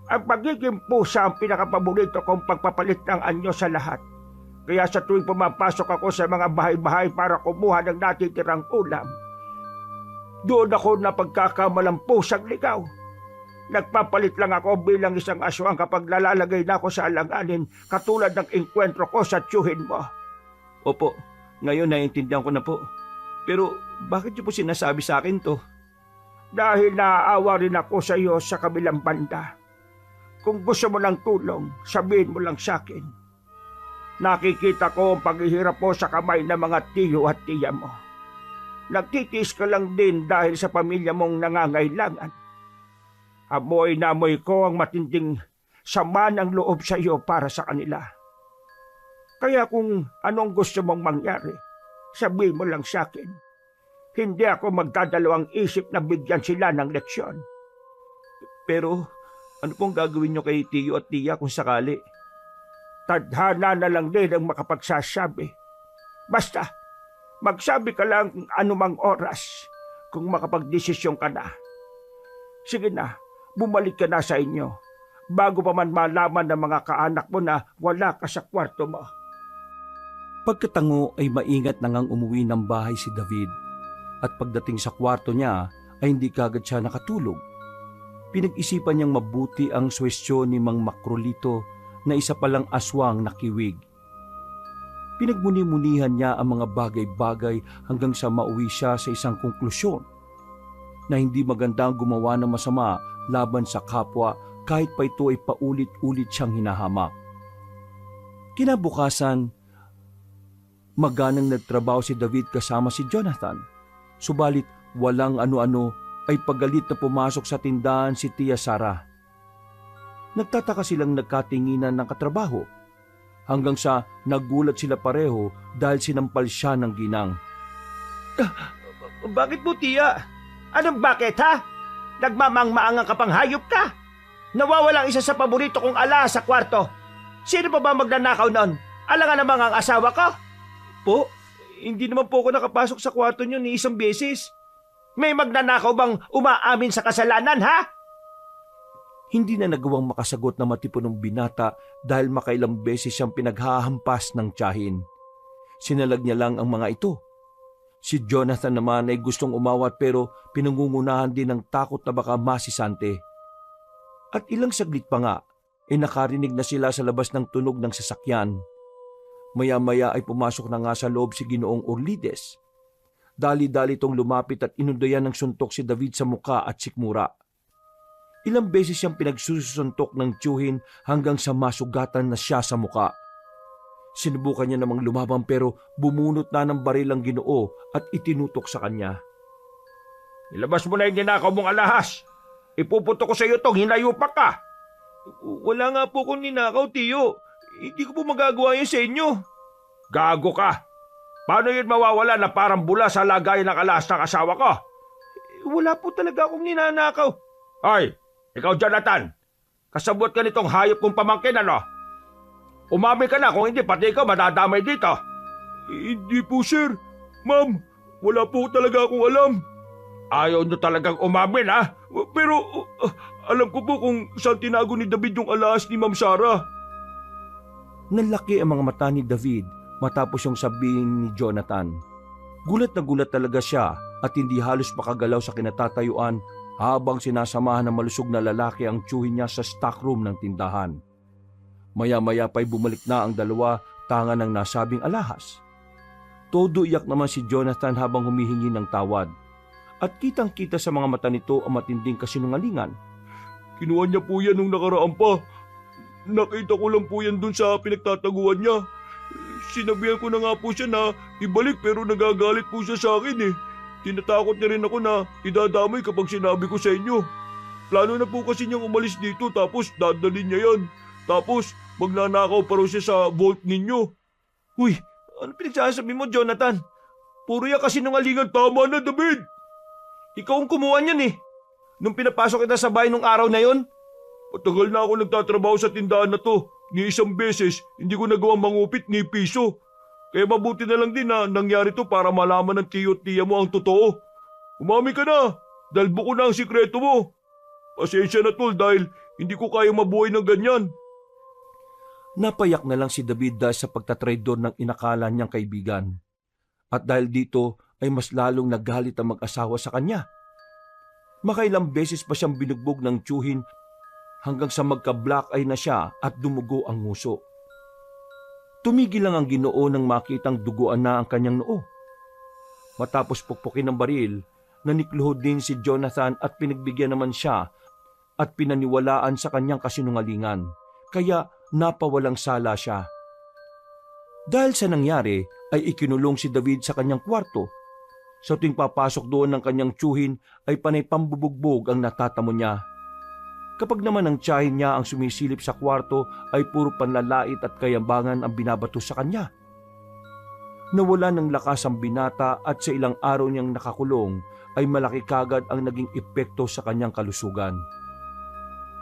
Ang pagiging pusa ang pinakapaborito kong pagpapalit ng anyo sa lahat. Kaya sa tuwing pumapasok ako sa mga bahay-bahay para kumuha ng natitirang ulam, doon ako na pagkakamalang pusang ligaw. Nagpapalit lang ako bilang isang aswang kapag nalalagay na ako sa alanganin katulad ng engkwentro ko sa tiyuhin mo. Opo, ngayon naiintindihan ko na po. Pero bakit niyo po sinasabi sa akin to? Dahil naaawa rin ako sa iyo sa kabilang banda. Kung gusto mo ng tulong, sabihin mo lang sa akin. Nakikita ko ang paghihirap mo sa kamay ng mga tiyo at tiya mo. Nagtitiis ka lang din dahil sa pamilya mong nangangailangan. Amoy na amoy ko ang matinding sama ng loob sa iyo para sa kanila. Kaya kung anong gusto mong mangyari, sabihin mo lang sa akin. Hindi ako magdadalawang isip na bigyan sila ng leksyon. Pero ano pong gagawin nyo kay tiyo at tiya kung sakali? Tadhana na lang din ang makapagsasabi. Basta, magsabi ka lang kung anumang oras kung makapagdesisyon ka na. Sige na, bumalik ka na sa inyo bago pa man malaman ng mga kaanak mo na wala ka sa kwarto mo. Pagkatango ay maingat na ngang umuwi ng bahay si David at pagdating sa kwarto niya ay hindi kagad siya nakatulog. Pinag-isipan niyang mabuti ang suwestyon ni Mang Makrolito na isa palang aswang na kiwig. Pinagmuni-munihan niya ang mga bagay-bagay hanggang sa mauwi siya sa isang konklusyon na hindi magandang gumawa ng masama laban sa kapwa kahit pa ito ay paulit-ulit siyang hinahamak. Kinabukasan, maganang nagtrabaho si David kasama si Jonathan, subalit walang ano-ano ay pagalit na pumasok sa tindahan si Tia Sara. Nagtataka silang nagkatinginan ng katrabaho hanggang sa nagulat sila pareho dahil sinampal siya ng ginang. Bakit mo, Tia? Anong bakit, ha? Nagmamang-maangang kapanghayop ka? Nawawalang isa sa paborito kong alahas sa kwarto. Sino pa ba magnanakaw noon? Alangan namang ang asawa ko? Po, hindi naman po ako nakapasok sa kwarto niyo ni isang beses. May magnanakaw bang umaamin sa kasalanan, ha? Hindi na nagawang makasagot na matipunong binata dahil makailang beses siyang pinaghahampas ng tiyahin. Sinalag niya lang ang mga ito. Si Jonathan naman ay gustong umawat pero pinangungunahan din ng takot na baka masisante. At ilang saglit pa nga, nakarinig na sila sa labas ng tunog ng sasakyan. Maya-maya ay pumasok na nga sa loob si Ginoong Urlides. Dali-dali itong lumapit at inundayan ng suntok si David sa muka at sikmura. Ilang beses siyang pinagsusuntok ng tiyuhin hanggang sa masugatan na siya sa muka. Sinubukan niya namang lumabang pero bumunot na ng baril ang Ginoo at itinutok sa kanya. Ilabas mo na yung ninakaw mong alahas. Ipuputo ko sa iyo itong hinayupak ka. Wala nga po akong ninakaw, Tiyo. Hindi ko po magagawa yun sa inyo. Gago ka. Paano yun mawawala na parang bula sa lagayan ng alahas ng asawa ko? Wala po talaga akong ninanakaw. Ay, ikaw Jonathan. Kasabot ka nitong hayop kong pamangkin, ano? Umami ka na, kung hindi pati ikaw madadamay dito. Hindi po, sir. Ma'am, wala po talaga akong alam. Ayaw nyo talagang umamin, ha? Pero alam ko po kung saan tinago ni David yung alahas ni Ma'am Sarah. Nalaki ang mga mata ni David matapos yung sabihin ni Jonathan. Gulat na gulat talaga siya at hindi halos makagalaw sa kinatatayuan habang sinasamahan ng malusog na lalaki ang tiyuhin niya sa stockroom ng tindahan. Maya-maya pa'y bumalik na ang dalawa tanga ng nasabing alahas. Todo iyak naman si Jonathan habang humihingi ng tawad. At kitang-kita sa mga mata nito ang matinding kasinungalingan. Kinuha niya po yan nung nakaraan pa. Nakita ko lang po yan dun sa pinagtataguan niya. Sinabihan ko na nga po siya na ibalik pero nagagalit po siya sa akin eh. Tinatakot niya rin ako na idadamay kapag sinabi ko sa inyo. Plano na po kasi niyang umalis dito tapos dadalhin niya yan. Tapos magnanakaw pa raw siya sa vault ninyo. Uy, ano pinagsasabi mo, Jonathan? Puro yan kasinungalingan. Tama na, David! Ikaw ang kumuha niyan eh. Nung pinapasok kita sa bahay nung araw na yon. Matagal na ako nagtatrabaho sa tindahan na to. Ni isang beses, hindi ko nagawang mangupit ni piso. Kaya mabuti na lang din na nangyari to para malaman ng tiyo at tiya mo ang totoo. Umami ka na, dahil buko na ang sikreto mo. Pasensya na tol dahil hindi ko kayang mabuhay ng ganyan. Napayak na lang si David dahil sa pagtatraidor ng inakala niyang kaibigan. At dahil dito ay mas lalong nagalit ang mag-asawa sa kanya. Makailang beses pa siyang binugbog ng tiyuhin hanggang sa magka-black eye na siya at dumugo ang nguso. Tumigil lang ang Ginoo nang makitang duguan na ang kanyang noo. Matapos pukpukin ng baril, nanikluhod din si Jonathan at pinagbigyan naman siya at pinaniwalaan sa kanyang kasinungalingan, kaya napawalang sala siya. Dahil sa nangyari ay ikinulong si David sa kanyang kwarto. Sa tuwing papasok doon ng kanyang tiyuhin ay panay pambubugbog ang natatamo niya. Kapag naman ang tiyahin niya ang sumisilip sa kwarto ay puro panlalait at kayambangan ang binabato sa kanya. Nawala ng lakas ang binata at sa ilang araw niyang nakakulong ay malaki kagad ang naging epekto sa kanyang kalusugan.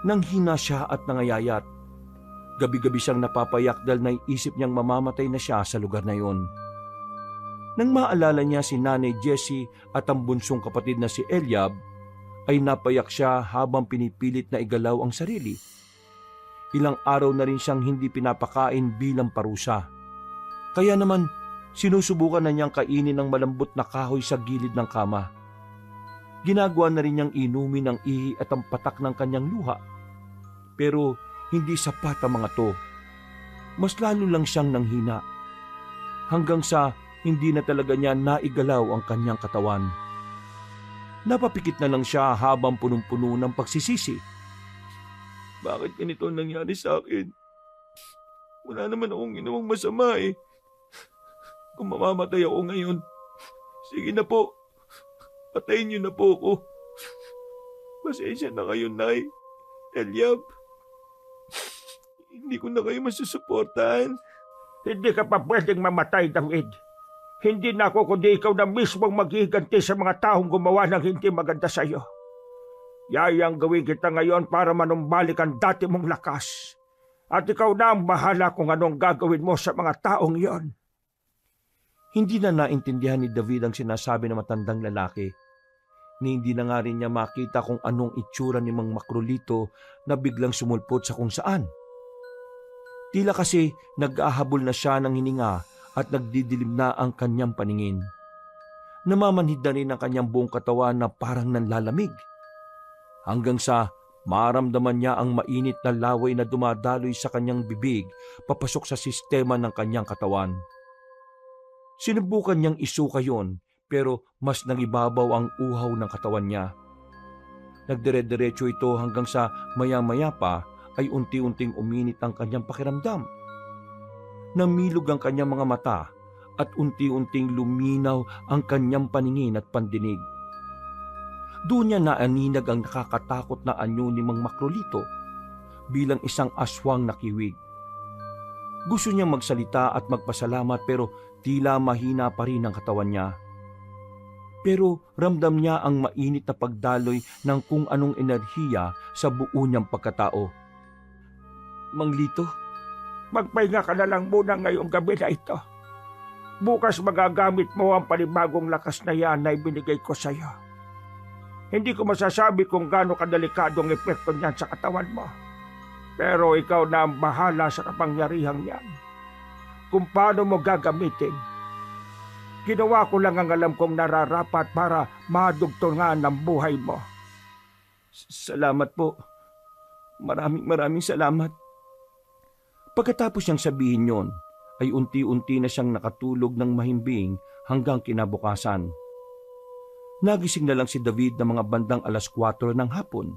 Nanghina siya at nangayayat. Gabi-gabi siyang napapayak dahil naiisip niyang mamamatay na siya sa lugar na iyon. Nang maalala niya si Nanay Jessie at ang bunsong kapatid na si Eliab, ay napayak siya habang pinipilit na igalaw ang sarili. Ilang araw na rin siyang hindi pinapakain bilang parusa. Kaya naman, sinusubukan na niyang kainin ng malambot na kahoy sa gilid ng kama. Ginagawa na rin niyang inumin ang ihi at ang patak ng kanyang luha. Pero hindi sapat ang mga to. Mas lalo lang siyang nanghina. Hanggang sa hindi na talaga niya naigalaw ang kanyang katawan. Napapikit na lang siya habang punong-puno ng pagsisisi. Bakit ganito ang nangyari sa akin? Wala naman akong ginawang masama eh. Kung mamamatay ako ngayon, sige na po. Patayin niyo na po ako. Pasensya na kayo, Nay. Eliab. Hindi ko na kayo masusuportahan. Hindi ka pa pwedeng mamatay, David. Hindi na ako kundi ikaw na mismong maghiganti sa mga taong gumawa ng hindi maganda sa iyo. Yayang gawin kita ngayon para manumbalik ang dati mong lakas. At ikaw na ang bahala kung anong gagawin mo sa mga taong iyon. Hindi na naintindihan ni David ang sinasabi ng matandang lalaki. Ni hindi na nga rin niya makita kung anong itsura ni Mang Makrolito na biglang sumulpot sa kung saan. Tila kasi nag-ahabol na siya ng hininga at nagdidilim na ang kanyang paningin. Namamanhid na rin ang kanyang buong katawan na parang nanlalamig. Hanggang sa maramdaman niya ang mainit na laway na dumadaloy sa kanyang bibig papasok sa sistema ng kanyang katawan. Sinubukan niyang isuka yon pero mas nangibabaw ang uhaw ng katawan niya. Nagdire-diretso ito hanggang sa maya-maya pa ay unti-unting uminit ang kanyang pakiramdam. Namilog ang kanyang mga mata at unti-unting luminaw ang kanyang paningin at pandinig. Doon niya naaninag ang nakakatakot na anyo ni Mang Makrolito bilang isang aswang na kiwig. Gusto niyang magsalita at magpasalamat pero tila mahina pa rin ang katawan niya. Pero ramdam niya ang mainit na pagdaloy ng kung anong enerhiya sa buo niyang pagkatao. Mang Lito, Magpahinga ka na lang muna ngayong gabi na ito. Bukas magagamit mo ang panibagong lakas na yan na ibinigay ko sa iyo. Hindi ko masasabi kung gaano kadelikado ang epekto niyan sa katawan mo. Pero ikaw na ang bahala sa kapangyarihang yan. Kung paano mo gagamitin. Ginawa ko lang ang alam kong nararapat para madugtungan ang buhay mo. Salamat po. Maraming salamat. Pagkatapos niyang sabihin yon, ay unti-unti na siyang nakatulog ng mahimbing hanggang kinabukasan. Nagising na lang si David ng mga bandang 4:00 ng hapon.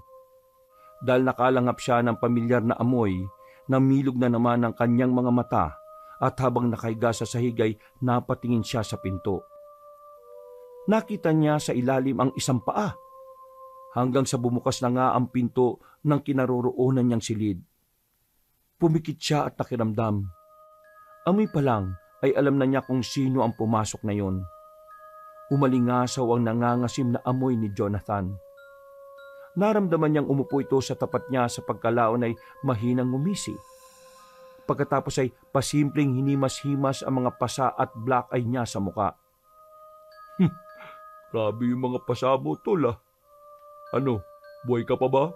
Dahil nakalangap siya ng pamilyar na amoy, namilog na naman ang kanyang mga mata at habang nakahiga sa sahig ay napatingin siya sa pinto. Nakita niya sa ilalim ang isang paa, hanggang sa bumukas na nga ang pinto ng kinaroroonan niyang silid. Pumikit siya at nakiramdam. Amoy pa lang ay alam na niya kung sino ang pumasok na yon. Umalingasaw ang nangangasim na amoy ni Jonathan. Naramdaman niyang umupo ito sa tapat niya sa pagkalaon ay mahinang ngumisi. Pagkatapos ay pasimpleng hinimas-himas ang mga pasa at black eye niya sa muka. Grabe yung mga pasa mo, tol ah. Ano, buhay ka pa ba?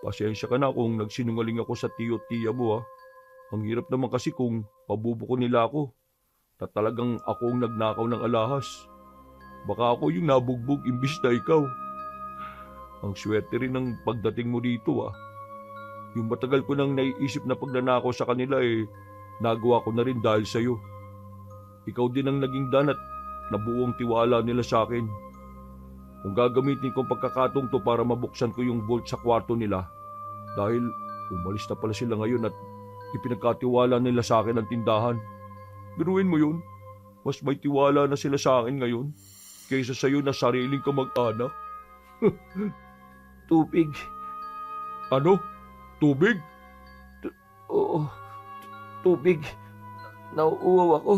Pasensya ka na kung nagsinungaling ako sa tiyo-tiya mo ah. Ang hirap naman kasi kung pabubuko nila ako. Talagang ako ang nagnakaw ng alahas. Baka ako yung nabugbog imbis na ikaw. Ang swerte rin ng pagdating mo dito ah. Yung matagal ko nang naiisip na pagnanakaw sa kanila nagawa ko na rin dahil sa'yo. Ikaw din ang naging dan at nabuong tiwala nila sa akin. Kung gagamitin kong pagkakataong to para mabuksan ko yung vault sa kwarto nila dahil umalis na pala sila ngayon at ipinagkatiwala nila sa akin ang tindahan. Biruin mo yun, mas may tiwala na sila sa akin ngayon kaysa sa'yo na sariling kamag-anak. Tubig. Ano? Tubig? Oo, tubig. Nauuwaw ako.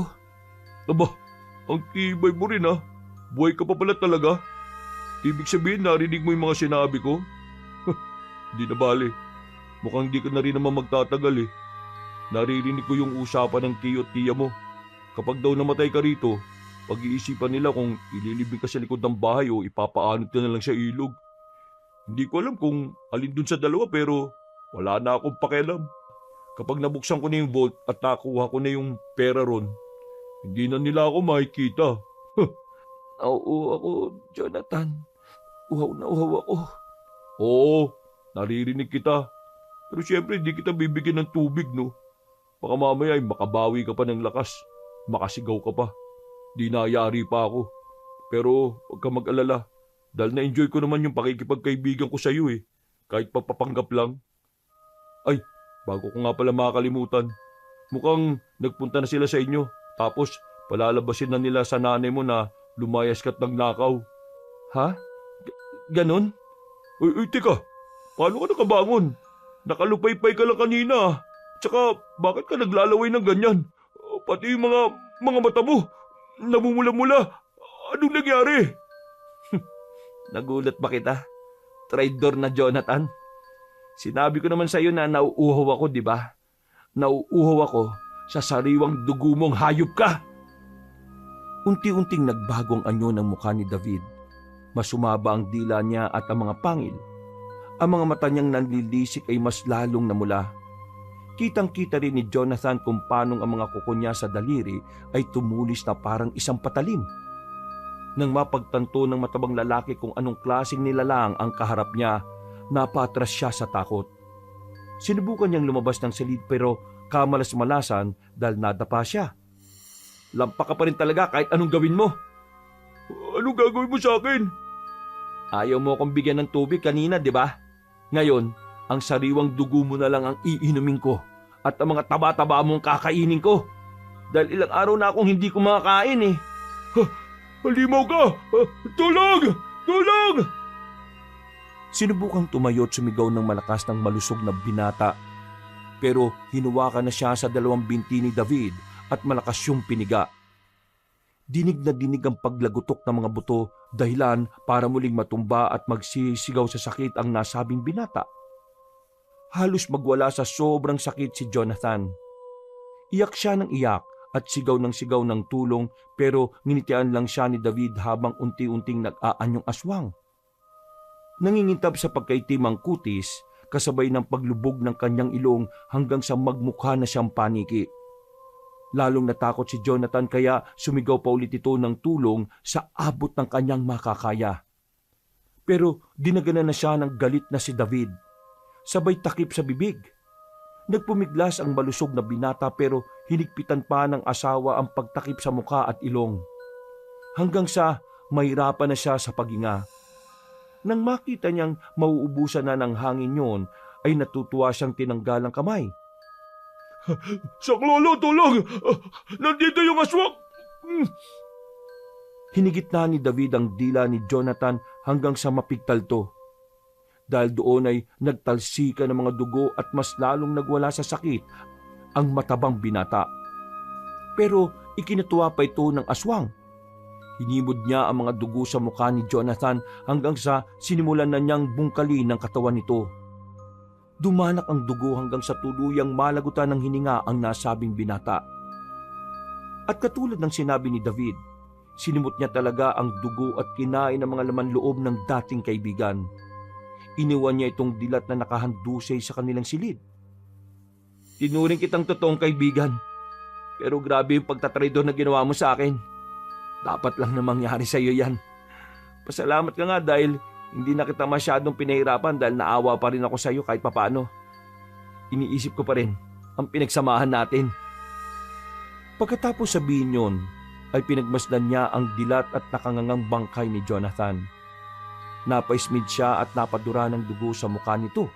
Aba, ang tibay mo rin ah. Buhay ka pa pala talaga. Ibig sabihin narinig mo yung mga sinabi ko? Hindi na bale. Mukhang di ka na rin naman magtatagal eh. naririnig ko yung usapan ng tiyo at tiya mo. Kapag daw namatay ka rito, pag-iisipan nila kung ililibing ka sa likod ng bahay o ipapaanod ka na lang sa ilog. Hindi ko alam kung alin dun sa dalawa pero wala na akong pakialam. Kapag nabuksan ko na yung vault at nakuha ko na yung pera ron, hindi na nila ako makikita. Oo ako, Jonathan. Uhaw na uhaw ako. Oo, naririnig kita. Pero siyempre hindi kita bibigyan ng tubig, no? Baka mamaya ay makabawi ka pa ng lakas. Makasigaw ka pa. Di nayari pa ako. Pero huwag ka mag-alala. Dahil na-enjoy ko naman yung pakikipagkaibigan ko sa iyo eh. Kahit papapanggap lang. Ay, bago ko nga pala makakalimutan. Mukhang nagpunta na sila sa inyo. Tapos palalabasin na nila sa nanay mo na lumayas ka't nagnakaw. Ha? Ganon? Uy, teka. Paano ka nakabangon? Nakalupay-pay ka lang kanina. Tsaka, bakit ka naglalaway ng ganyan? Pati yung mga mata mo, namumula-mula. Anong nangyari? Nagulat ba kita? Traidor na Jonathan. Sinabi ko naman sa iyo na nauuhaw ako, di ba? Nauuhaw ako sa sariwang dugo mong hayop ka. Unti-unting nagbagong anyo ng mukha ni David. Masumaba ang dila niya at ang mga pangil. Ang mga mata niyang nanlilisik ay mas lalong namula. Kitang-kita rin ni Jonathan kung paanong ang mga kuko niya sa daliri ay tumulis na parang isang patalim. Nang mapagtanto ng matabang lalaki kung anong klaseng nilalang ang kaharap niya, napatras siya sa takot. Sinubukan niyang lumabas ng silid pero kamalas-malasan dahil nadapa siya. Lampa ka pa rin talaga kahit anong gawin mo. Anong gagawin mo sa akin? Ayaw mo akong bigyan ng tubig kanina, di ba? Ngayon, ang sariwang dugo mo na lang ang iinumin ko at ang mga taba-taba mong kakainin ko. Dahil ilang araw na akong hindi kumakain eh. Halimaw ka! Tulong! Tulong! Sinubukang tumayo at sumigaw ng malakas ng malusog na binata. Pero hinuwakan na siya sa dalawang binti ni David at malakas yung piniga. Dinig na dinig ang paglagutok ng mga buto, dahilan para muling matumba at magsisigaw sa sakit ang nasabing binata. Halos magwala sa sobrang sakit si Jonathan. Iyak siya ng iyak at sigaw ng tulong pero nginitian lang siya ni David habang unti-unting nag-aanyong aswang. Nangingitab sa pagkaitim ang kutis kasabay ng paglubog ng kanyang ilong hanggang sa magmukha na siyang paniki. Lalong natakot si Jonathan kaya sumigaw pa ulit ito ng tulong sa abot ng kanyang makakaya. Pero dinaganan na siya ng galit na si David. Sabay takip sa bibig. Nagpumiglas ang malusog na binata pero hinigpitan pa ng asawa ang pagtakip sa mukha at ilong. Hanggang sa mahirapan na siya sa paghinga. Nang makita niyang mauubusan na ng hangin yon, ay natutuwa siyang tinanggal ang kamay. Saklolo, tulong! Nandito yung aswang! Hinigit na ni David ang dila ni Jonathan hanggang sa mapigtalto. Dahil doon ay nagtalsika ng mga dugo at mas lalong nagwala sa sakit ang matabang binata. Pero ikinatuwa pa ito ng aswang. Hinimod niya ang mga dugo sa mukha ni Jonathan hanggang sa sinimulan na niyang bungkalin ng katawan nito. Dumanak ang dugo hanggang sa tuluyang malagutan ng hininga ang nasabing binata. At katulad ng sinabi ni David, sinimot niya talaga ang dugo at kinain ang mga laman loob ng dating kaibigan. Iniwan niya itong dilat na nakahandusay sa kanilang silid. Tinuring kitang totoong kaibigan, pero grabe yung pagtatraidor na ginawa mo sa akin. Dapat lang na mangyari sa iyo yan. Pasalamat ka nga dahil hindi na kita masyadong pinahirapan dahil naawa pa rin ako sa iyo kahit papaano. Iniisip ko pa rin ang pinagsamahan natin. Pagkatapos sabihin yon, ay pinagmasdan niya ang dilat at nakangangang bangkay ni Jonathan. Napaismid siya at napadura ng dugo sa mukha nito.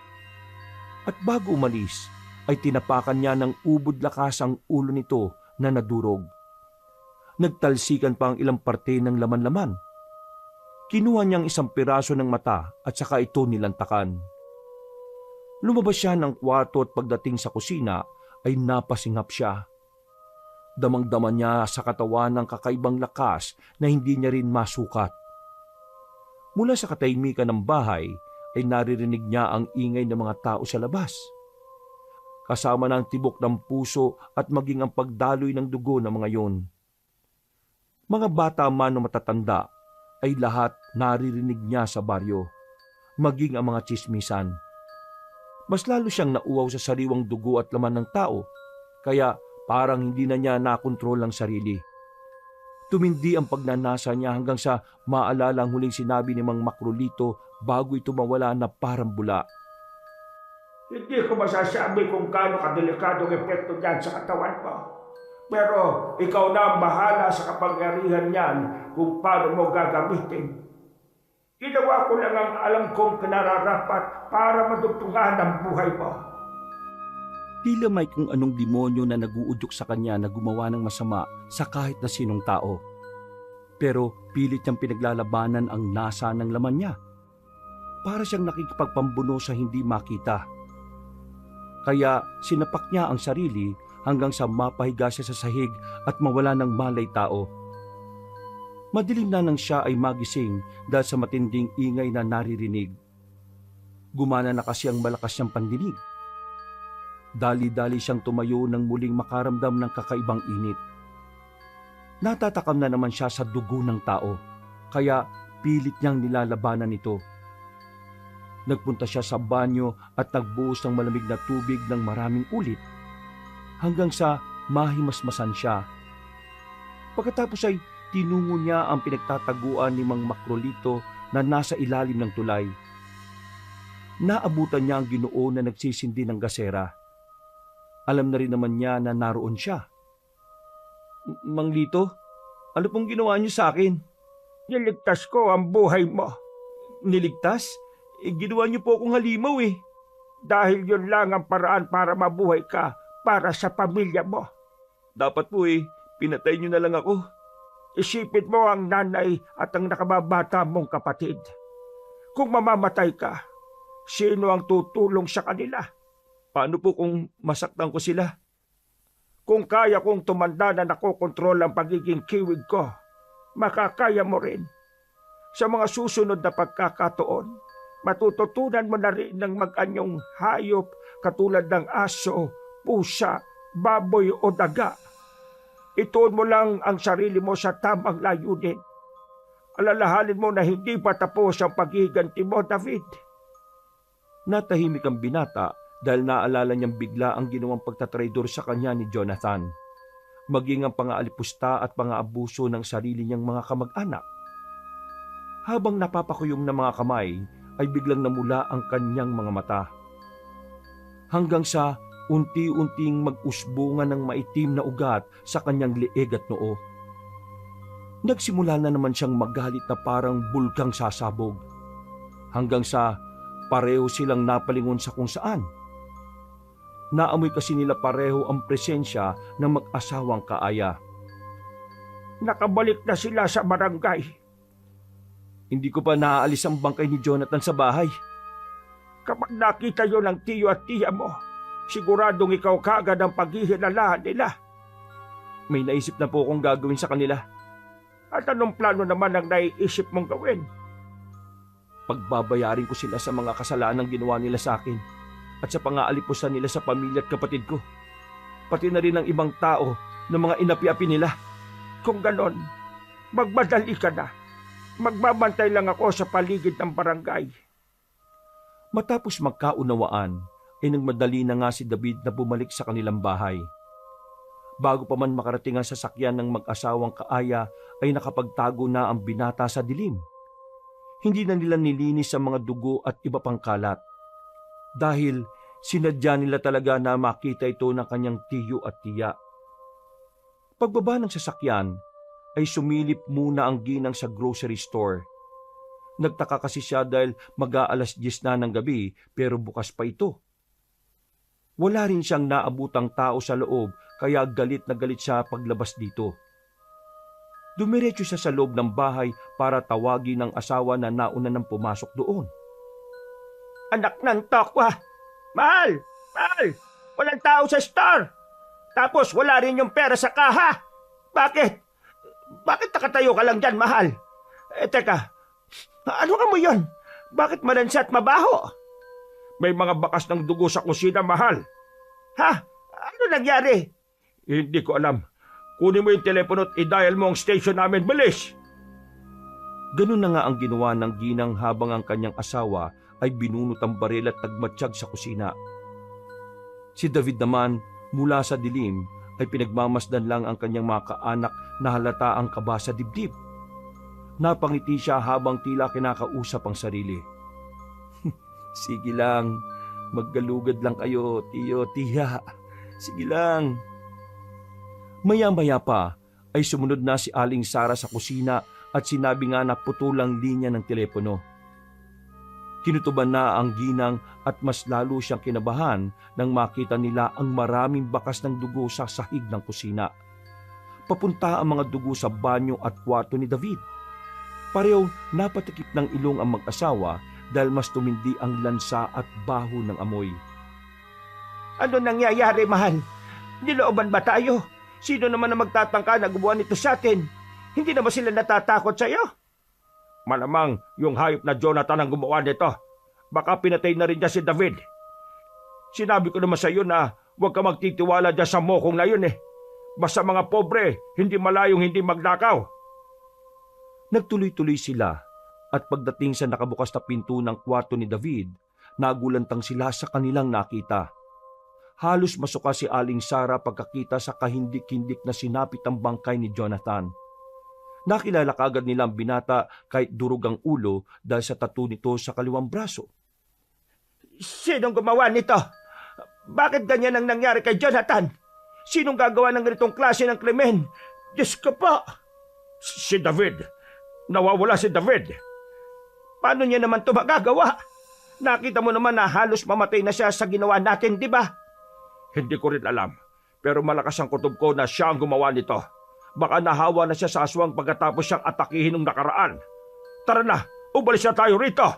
At bago umalis, ay tinapakan niya ng ubod lakas ang ulo nito na nadurog. Nagtalsikan pa ang ilang parte ng laman-laman. Kinuha niyang isang piraso ng mata at saka ito nilantakan. Lumabas siya ng kwarto at pagdating sa kusina ay napasingap siya. Damang-dama niya sa katawan ng kakaibang lakas na hindi niya rin masukat. Mula sa katahimikan ng bahay ay naririnig niya ang ingay ng mga tao sa labas. kasama ng tibok ng puso at maging ang pagdaloy ng dugo ng mga yon. Mga bata man o matatanda ay lahat naririnig niya sa baryo, maging ang mga tsismisan. Mas lalo siyang nauwaw sa sariwang dugo at laman ng tao, kaya parang hindi na niya nakontrol ang sarili. Tumindi ang pagnanasa niya hanggang sa maalala ang huling sinabi ni Mang Makrolito bago ito mawala na parang bula. Hindi ko masasabi kung gaano kadelikado ang epekto niyan sa katawan mo. Pero ikaw na ang bahala sa kapangyarihan niyan kung paano mo gagamitin. Ginawa ko lang ang alam kong kinararapat para madugtungan ang buhay mo. Tila may kung anong demonyo na naguudyok sa kanya na gumawa ng masama sa kahit na sinong tao. Pero pilit niyang pinaglalabanan ang nasa ng laman niya. Para siyang nakikipagpambuno sa hindi makita. Kaya sinapak niya ang sarili hanggang sa mapahiga siya sa sahig at mawala ng malay tao. Madilim na nang siya ay magising dahil sa matinding ingay na naririnig. Gumana na kasi ang malakas niyang pandinig. Dali-dali siyang tumayo nang muling makaramdam ng kakaibang init. Natatakam na naman siya sa dugo ng tao, kaya pilit niyang nilalabanan ito. Nagpunta siya sa banyo at nagbuhos ng malamig na tubig ng maraming ulit hanggang sa mahimasmasan siya. Pagkatapos ay tinungo niya ang pinagtataguan ni Mang Makrolito na nasa ilalim ng tulay. Naabutan niya ang Ginoo na nagsisindi ng gasera. Alam na rin naman niya na naroon siya. Mang Lito, ano pong ginawa niyo sa akin? Niligtas ko ang buhay mo. Niligtas? Ginawa niyo po akong halimaw eh. Dahil yun lang ang paraan para mabuhay ka para sa pamilya mo. Dapat po pinatay niyo na lang ako. Isipin mo ang nanay at ang nakababata mong kapatid. Kung mamamatay ka, sino ang tutulong sa kanila? Paano po kung masaktan ko sila? Kung kaya kong tumanda na nakokontrol ang pagiging kiwig ko, makakaya mo rin. Sa mga susunod na pagkakataon, matututunan mo na rin ng mag-anyong hayop katulad ng aso, pusa, baboy o daga. Ituon mo lang ang sarili mo sa tamang layunin. Alalahanin mo na hindi pa tapos ang paghiganti mo, David. Natahimik ang binata dahil naalala niyang bigla ang ginawang pagtatraidor sa kanya ni Jonathan, maging ang pangaalipusta at pangaabuso ng sarili niyang mga kamag-anak. Habang napapakuyong na mga kamay, ay biglang namula ang kanyang mga mata. Hanggang sa unti-unting mag-usbungan ng maitim na ugat sa kanyang leeg at noo. Nagsimula na naman siyang magalit na parang bulkang sasabog. Hanggang sa pareho silang napalingon sa kung saan. Naamoy kasi nila pareho ang presensya ng mag-asawang kaaya. Nakabalik na sila sa barangay. Hindi ko pa naaalis ang bangkay ni Jonathan sa bahay. Kapag nakita yun ng tiyo at tiya mo, siguradong ikaw kaagad ang paghihinalaan nila. May naisip na po akong gagawin sa kanila. At anong plano naman ang naiisip mong gawin? Pagbabayarin ko sila sa mga kasalanang ginawa nila sa akin at sa pangaalipusan nila sa pamilya at kapatid ko. Pati na rin ang ibang tao na mga inapi-api nila. Kung ganon, magmadali ka na. Magbabantay lang ako sa paligid ng barangay. Matapos magkaunawaan, ay nagmadali na nga si David na bumalik sa kanilang bahay. Bago pa man makarating ang sasakyan ng mag-asawang kaaya, ay nakapagtago na ang binata sa dilim. Hindi na nila nilinis ang mga dugo at iba pang kalat. Dahil sinadya nila talaga na makita ito ng kanyang tiyo at tiya. Pagbaba ng sasakyan, ay sumilip muna ang ginang sa grocery store. Nagtaka kasi siya dahil mag-aalas 10 na ng gabi pero bukas pa ito. Wala rin siyang naabutang tao sa loob kaya galit na galit siya paglabas dito. Dumiretso siya sa loob ng bahay para tawagin ang asawa na nauna nang pumasok doon. Anak ng tokwa! Mahal! Mahal! Walang tao sa store! Tapos wala rin yung pera sa kaha! Bakit? Bakit nakatayo ka lang dyan, mahal? Teka, ano ka mo yun? Bakit malansa at mabaho? May mga bakas ng dugo sa kusina, mahal. Ha? Ano nangyari? Hindi ko alam. Kunin mo yung telepono at i-dial mo ang station namin. Bilis! Ganun na nga ang ginawa ng ginang habang ang kanyang asawa ay binunot ang baril at nagmatsyag sa kusina. Si David naman, mula sa dilim, ay pinagmamasdan lang ang kanyang mga kaanak na halata ang kaba sa dibdib. Napangiti siya habang tila kinakausap ang sarili. Sige lang, maggalugad lang kayo, tiyo, tiya. Sige lang. Maya-maya pa ay sumunod na si Aling Sara sa kusina at sinabi nga na putulang linya ng telepono. Kinutuban na ang ginang at mas lalo siyang kinabahan nang makita nila ang maraming bakas ng dugo sa sahig ng kusina. Papunta ang mga dugo sa banyo at kwarto ni David. Parehong napatikip ng ilong ang mag-asawa dahil mas tumindi ang lansa at baho ng amoy. Ano nangyayari, mahal? Nilooban ba tayo? Sino naman ang magtatangka na gumawa nito sa atin? Hindi na ba sila natatakot sa'yo? Malamang yung hayop na Jonathan ang gumawa nito. Baka pinatay na rin niya si David. Sinabi ko naman sa iyo na huwag ka magtitiwala dyan sa mokong na yun eh. Basta mga pobre, hindi malayong hindi magnakaw. Nagtuloy-tuloy sila at pagdating sa nakabukas na pinto ng kwarto ni David, nagulantang sila sa kanilang nakita. Halos masuka si Aling Sara pagkakita sa kahindik-hindik na sinapit ang bangkay ni Jonathan. Nakilala kaagad nila ang binata kahit durog ang ulo dahil sa tattoo nito sa kaliwang braso. Sinong gumawa nito? Bakit ganyan ang nangyari kay Jonathan? Sinong gagawa ng ganitong klase ng krimen? Diyos ko po! Si David. Nawawala si David. Paano niya naman ito magagawa? Nakita mo naman na halos mamatay na siya sa ginawa natin, di ba? Hindi ko rin alam. Pero malakas ang kutob ko na siya ang gumawa nito. Baka nahawa na siya sa aswang pagkatapos siyang atakihin ng nakaraan. Tara na, umalis na tayo rito!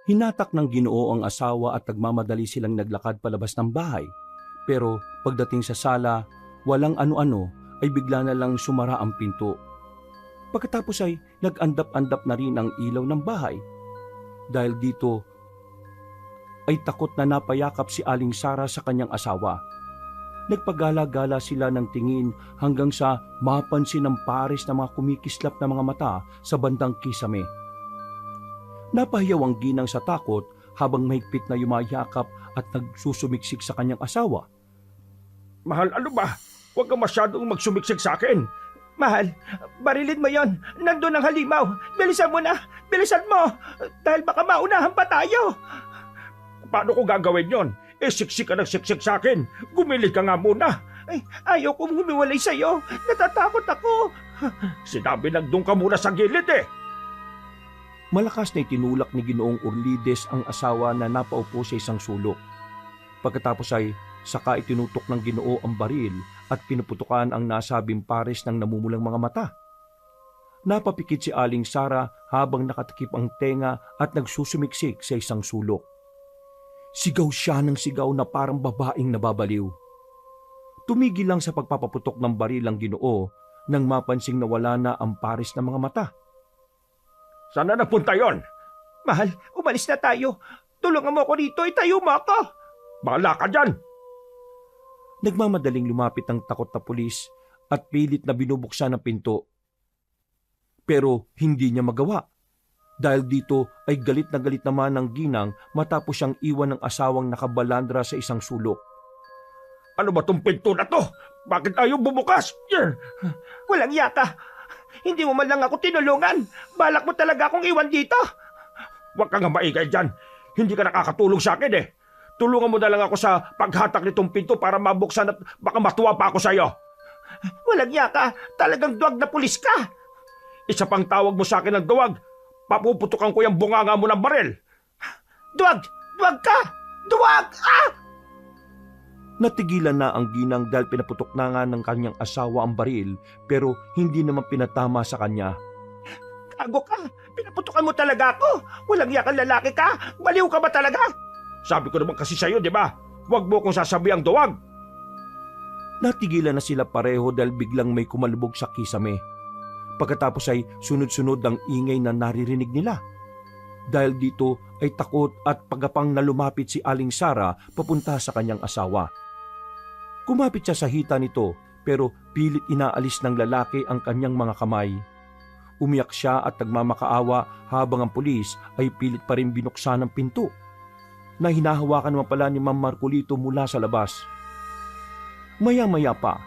Hinatak ng Ginoo ang asawa at nagmamadali silang naglakad palabas ng bahay. Pero pagdating sa sala, walang ano-ano ay bigla na lang sumara ang pinto. Pagkatapos ay nag-andap-andap na rin ang ilaw ng bahay. Dahil dito ay takot na napayakap si Aling Sara sa kanyang asawa. Nagpagala-gala sila ng tingin hanggang sa mapansin ng pares na mga kumikislap na mga mata sa bandang kisame. Napahiyaw ang ginang sa takot habang mahigpit na yumayakap at nagsusumiksik sa kanyang asawa. Mahal, ano ba? Huwag ka masyadong magsumiksik sa akin. Mahal, barilin mo yon. Nandun ang halimaw. Bilisan mo na. Bilisan mo. Dahil baka maunahan pa tayo. Paano ko gagawin yon? Siksik ka ng siksik sa akin. Gumili ka nga muna. Ay, ayaw kong humiwalay sa'yo. Natatakot ako. Sinabi lang doon ka muna sa gilid eh. Malakas na itinulak ni Ginoong Urlides ang asawa na napaupo sa isang sulok. Pagkatapos ay saka itinutok ng Ginoo ang baril at pinuputukan ang nasabing pares ng namumulang mga mata. Napapikit si Aling Sara habang nakatakip ang tenga at nagsusumiksik sa isang sulok. Sigaw siya ng sigaw na parang babaeng nababaliw. Tumigil lang sa pagpapaputok ng baril ang Ginoo nang mapansing nawala na ang pares ng mga mata. Saan na napunta yon? Mahal, umalis na tayo. Tulungan mo ako dito. Itayo mo ako. Bahala ka dyan. Nagmamadaling lumapit ang takot na pulis at pilit na binubuksan ang pinto. Pero hindi niya magawa. Dahil dito ay galit na galit naman ang ginang matapos siyang iwan ng asawang nakabalandra sa isang sulok. Ano ba tong pinto na to? Bakit ayaw bumukas? Walang yaka. Hindi mo man lang ako tinulungan. Balak mo talaga akong iwan dito. Huwag ka nga maingay dyan. Hindi ka nakakatulong sa akin eh. Tulungan mo na lang ako sa paghatak nitong pinto para mabuksan at baka matuwa pa ako sa iyo. Walang yaka. Talagang duwag na pulis ka. Isa pang tawag mo sa akin ng duwag. Papuputukan ko yung bunganga mo ng baril. Duwag! Duwag ka! Duwag! Ah! Natigilan na ang ginang dahil pinaputok na nga ng kanyang asawa ang baril pero hindi naman pinatama sa kanya. Gago ka! Pinaputukan mo talaga ako! Walang yakang lalaki ka! Baliw ka ba talaga? Sabi ko naman kasi sa'yo, di ba? Huwag mo kong sasabiang duwag. Natigilan na sila pareho dahil biglang may kumalubog sa kisame. Pagkatapos ay sunod-sunod ang ingay na naririnig nila. Dahil dito ay takot at pagapang na lumapit si Aling Sara papunta sa kanyang asawa. Kumapit siya sa hita nito pero pilit inaalis ng lalaki ang kanyang mga kamay. Umiyak siya at nagmamakaawa habang ang pulis ay pilit pa rin binuksan ang pinto na hinahawakan naman pala ni Ma'am Marcolito mula sa labas. Maya-maya pa,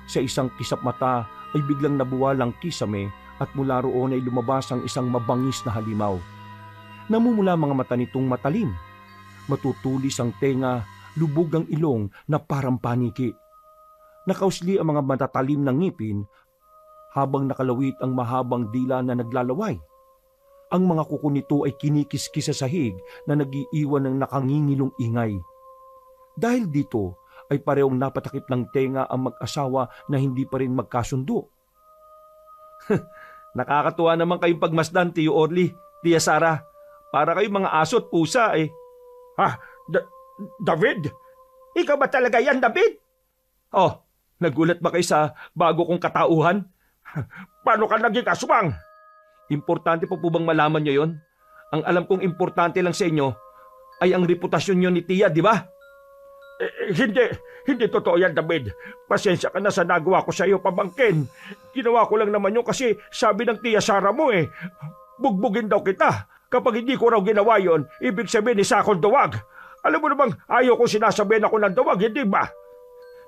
sa isang kisap mata ay biglang nabuwalang kisame at mula roon ay lumabas ang isang mabangis na halimaw. Namumula mga mata nitong matalim, matutulis ang tenga, lubog ang ilong na parang paniki. Nakausli ang mga matatalim ng ngipin habang nakalawit ang mahabang dila na naglalaway. Ang mga kuko nito ay kinikiskis sa sahig na nagiiwan ng nakangingilong ingay. Dahil dito ay parehong napatakip ng tenga ang mag-asawa na hindi pa rin magkasundo. Nakakatuwa naman kayong pagmasdan, Tiyo Orly, Tia Sara. Para kayong mga aso at pusa eh. Ha? David? Ikaw ba talaga yan, David? Oh, nagulat ba kayo sa bago kong katauhan? Paano ka naging aswang? Importante po bang malaman nyo yon? Ang alam kong importante lang sa inyo ay ang reputasyon nyo ni Tia, di ba? Hindi totoo yan, David. Pasensya ka na sa nagawa ko sa iyo, pamangkin. Ginawa ko lang naman yun kasi sabi ng Tia Sara mo eh. Bugbugin daw kita. Kapag hindi ko raw ginawa yon, ibig sabihin isa akong duwag. Alam mo namang ayaw kong sinasabihin ako ng duwag, hindi ba?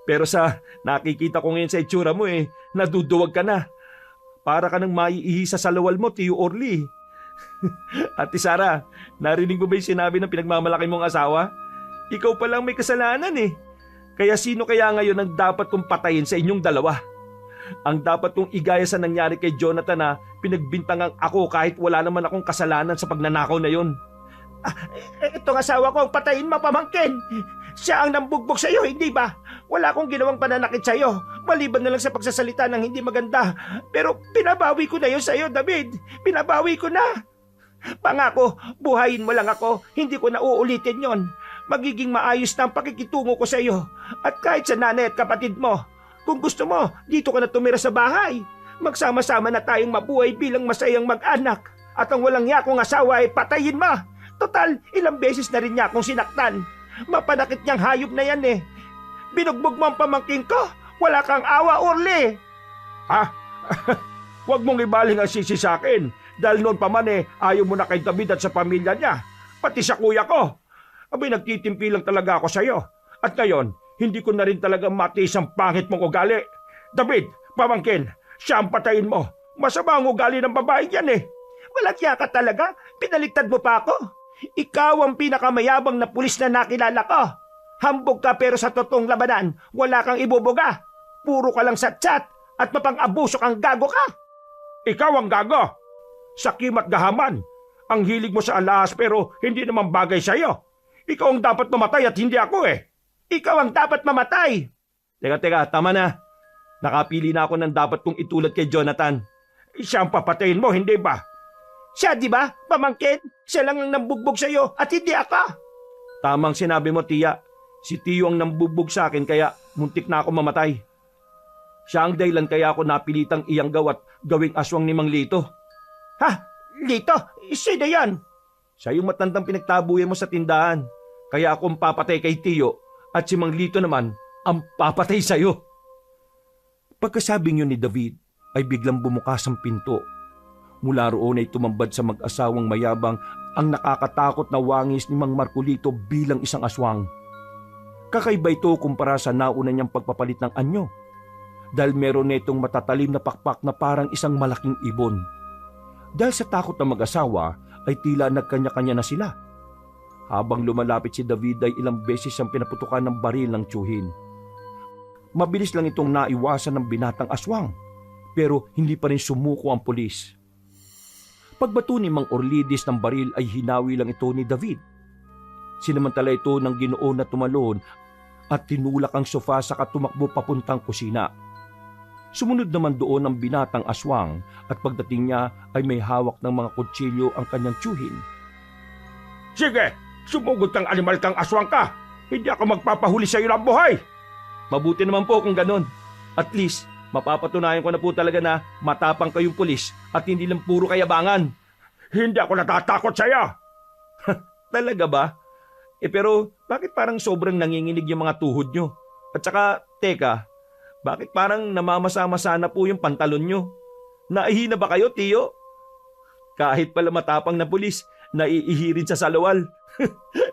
Pero sa nakikita ko ngayon sa itsura mo eh, naduduwag ka na. Para ka nang maiihi sa salawal mo, Tiyo Orly. Ate Sara, narinig mo ba yung sinabi ng pinagmamalaki mong asawa? Ikaw pa lang may kasalanan eh. Kaya sino kaya ngayon ang dapat kong patayin sa inyong dalawa? Ang dapat kong igaya sa nangyari kay Jonathan na pinagbintangang ako kahit wala naman akong kasalanan sa pagnanakaw na yon. Itong asawa ko ang patayin mo, pamangkin. Siya ang nambugbog sa iyo, hindi ba? Wala akong ginawang pananakit sa iyo, maliban na lang sa pagsasalita ng hindi maganda. Pero pinabawi ko na yun sa iyo, David. Pinabawi ko na. Pangako, buhayin mo lang ako. Hindi ko na uulitin yon. Magiging maayos na ang pakikitungo ko sa iyo. At kahit sa nanay at kapatid mo. Kung gusto mo, dito ka na tumira sa bahay. Magsama-sama na tayong mabuhay bilang masayang mag-anak. At ang walang yakong asawa ay patayin mo. Total, ilang beses na rin niya akong sinaktan. Mapanakit niyang hayop na yan eh. Binugbog mo ang pamangking ko. Wala kang awa, Orly. Ha? Huwag mong ibaling ang sisi sa akin. Dahil noon pa man eh, ayaw mo na kay David at sa pamilya niya. Pati sa kuya ko. Abay, nagtitimpi lang talaga ako sa iyo. At ngayon, hindi ko na rin talaga matiis ang pangit mong ugali. David, pamangkin, siya ang patayin mo. Masama ang ugali ng babae yan eh. Walang ka talaga. Pinaliktad mo pa ako. Ikaw ang pinakamayabang na pulis na nakilala ko. Hambog ka pero sa totoong labanan, wala kang ibubuga. Puro ka lang sa chat at mapang-abuso kang gago ka. Ikaw ang gago. Sakim at gahaman. Ang hilig mo sa alahas pero hindi naman bagay sa iyo. Ikaw ang dapat mamatay at hindi ako eh. Ikaw ang dapat mamatay. Teka, tama na. Nakapili na ako ng dapat kong itulad kay Jonathan. Siya ang papatayin mo, hindi ba? Siya, di ba? Pamangkin, siya lang ang nambugbog sa iyo at hindi ako. Tamang sinabi mo, Tia. Si Tiyo ang nambugbog sa akin kaya muntik na ako mamatay. Siya ang dahilan kaya ako napilitang iyanggaw at gawing aswang ni Mang Lito. Ha? Lito? Sino yan? Siya yung matandang pinagtabuyan mo sa tindahan. Kaya ako ang papatay kay Tiyo at si Mang Lito naman ang papatay sa'yo. Pagkasabing yun ni David ay biglang bumukas ang pinto. Mula roon ay tumambad sa mag-asawang mayabang ang nakakatakot na wangis ni Mang Marcolito bilang isang aswang. Kakaiba ito kumpara sa nauna niyang pagpapalit ng anyo. Dahil meron na itong matatalim na pakpak na parang isang malaking ibon. Dahil sa takot ng mag-asawa ay tila nagkanya-kanya na sila. Habang lumalapit si David ay ilang beses siyang pinaputukan ng baril ng tiyuhin. Mabilis lang itong naiwasan ng binatang aswang, pero hindi pa rin sumuko ang pulis. Pagbato ni Mang Orlidis ng baril ay hinawi lang ito ni David. Sinamantala ito ng Ginoo na tumalon at tinulak ang sofa sa katumakbo papuntang kusina. Sumunod naman doon ang binatang aswang at pagdating niya ay may hawak ng mga kutsilyo ang kanyang tiyuhin. Sige, sumugod kang animal kang aswang ka. Hindi ako magpapahuli sa iyo ng buhay. Mabuti naman po kung ganon. At least, mapapatunayan ko na po talaga na matapang kayong pulis at hindi lang puro kayabangan. Hindi ako natatakot sa'yo. Talaga ba? Pero bakit parang sobrang nanginginig yung mga tuhod nyo? At saka, teka, bakit parang namamasa-masa na po yung pantalon nyo? Naihina ba kayo, Tiyo? Kahit pala matapang na pulis, naiihirin sa salawal.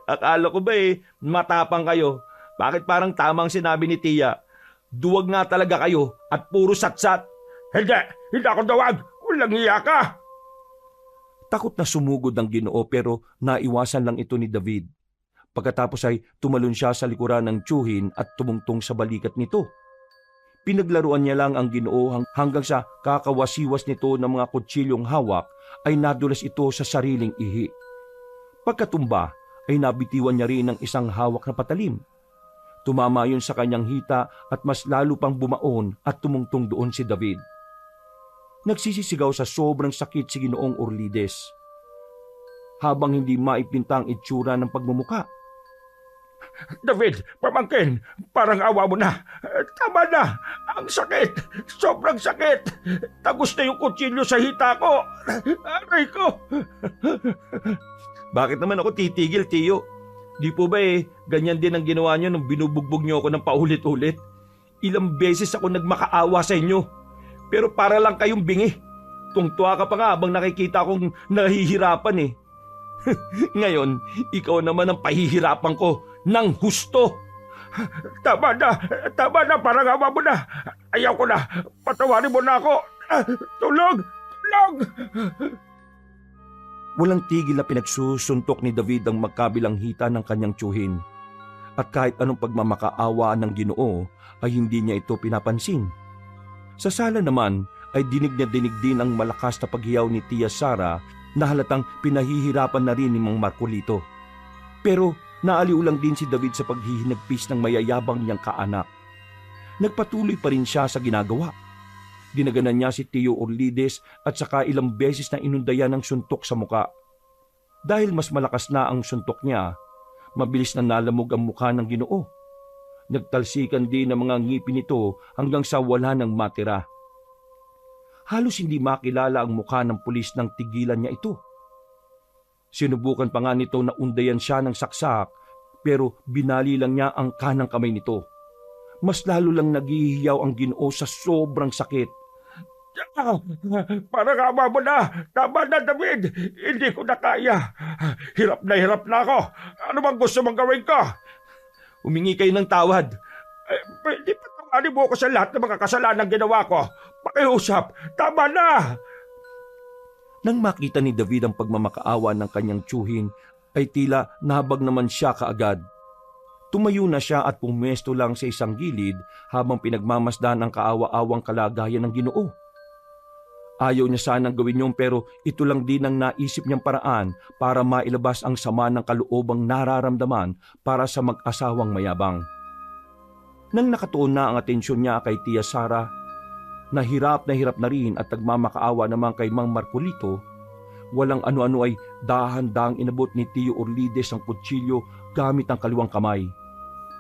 Akala ko ba matapang kayo? Bakit parang tamang sinabi ni Tia? Duwag nga talaga kayo at puro satsat. Hindi ako dawag. Walang hiya ka. Takot na sumugod ang Ginoo pero naiwasan lang ito ni David. Pagkatapos ay tumalon siya sa likuran ng tiyuhin at tumungtong sa balikat nito. Pinaglaruan niya lang ang Ginoo hanggang sa kakawasiwas nito ng mga kutsilyong hawak ay nadulas ito sa sariling ihi. Pagkatumba ay nabitiwan niya rin ng isang hawak na patalim. Tumama yun sa kanyang hita at mas lalo pang bumaon at tumungtong doon si David. Nagsisisigaw sa sobrang sakit si Ginoong Urlides habang hindi maipinta ang itsura ng pagmumuka. David, pamangkin, parang awa mo na. Tama na. Ang sakit. Sobrang sakit. Tagos na yung kutsilyo sa hita ko. Aray ko. Bakit naman ako titigil, Tiyo? Di po ba ganyan din ang ginawa niyo nung binubugbog niyo ako ng paulit-ulit? Ilang beses ako nagmakaawa sa inyo. Pero para lang kayong bingi. Tungtuwa ka pa nga habang nakikita akong nahihirapan Ngayon, ikaw naman ang pahihirapan ko ng husto. Tama na, parang awa mo na. Ayaw ko na, patawarin mo na ako. Tulog. Walang tigil na pinagsusuntok ni David ang magkabilang hita ng kanyang tiyuhin. At kahit anong pagmamakaawa ng Ginoo ay hindi niya ito pinapansin. Sa sala naman ay dinig din ang malakas na paghiyaw ni Tia Sara na halatang pinahihirapan na rin ni Mang Marcolito. Pero naaliw lang din si David sa paghihinagpis ng mayayabang niyang kaanak. Nagpatuloy pa rin siya sa ginagawa. Dinaganan niya si Tio Urlides at saka ilang beses na inundayan ng suntok sa muka. Dahil mas malakas na ang suntok niya, mabilis na nalamog ang mukha ng Ginoo. Nagtalsikan din ang mga ngipin nito hanggang sa wala nang matira. Halos hindi makilala ang mukha ng pulis nang tigilan niya ito. Sinubukan pa nga nito na undayan siya ng saksak pero binali lang niya ang kanang kamay nito. Mas lalo lang naghihiyaw ang Ginoo sa sobrang sakit. Parang awa mo na. Tama na, David. Hindi ko na kaya. Hirap na ako. Ano bang gusto mong gawin ko? Humingi kayo ng tawad. Pwede patawarin mo ako sa lahat ng mga kasalanan ginawa ko. Pakiusap. Tama na. Nang makita ni David ang pagmamakaawa ng kanyang tiyuhin, ay tila nahabag naman siya kaagad. Tumayo na siya at pumwesto lang sa isang gilid habang pinagmamasdan ang kaawa-awang kalagayan ng Ginoo. Ayaw niya sanang gawin yun pero ito lang din ang naisip niyang paraan para mailabas ang sama ng kaloobang nararamdaman para sa mag-asawang mayabang. Nang nakatuon na ang atensyon niya kay Tia Sara, na hirap na rin at nagmamakaawa naman kay Mang Marcolito, walang ano-ano ay dahan-dahang inabot ni Tio Urlides ang kutsilyo gamit ang kaliwang kamay.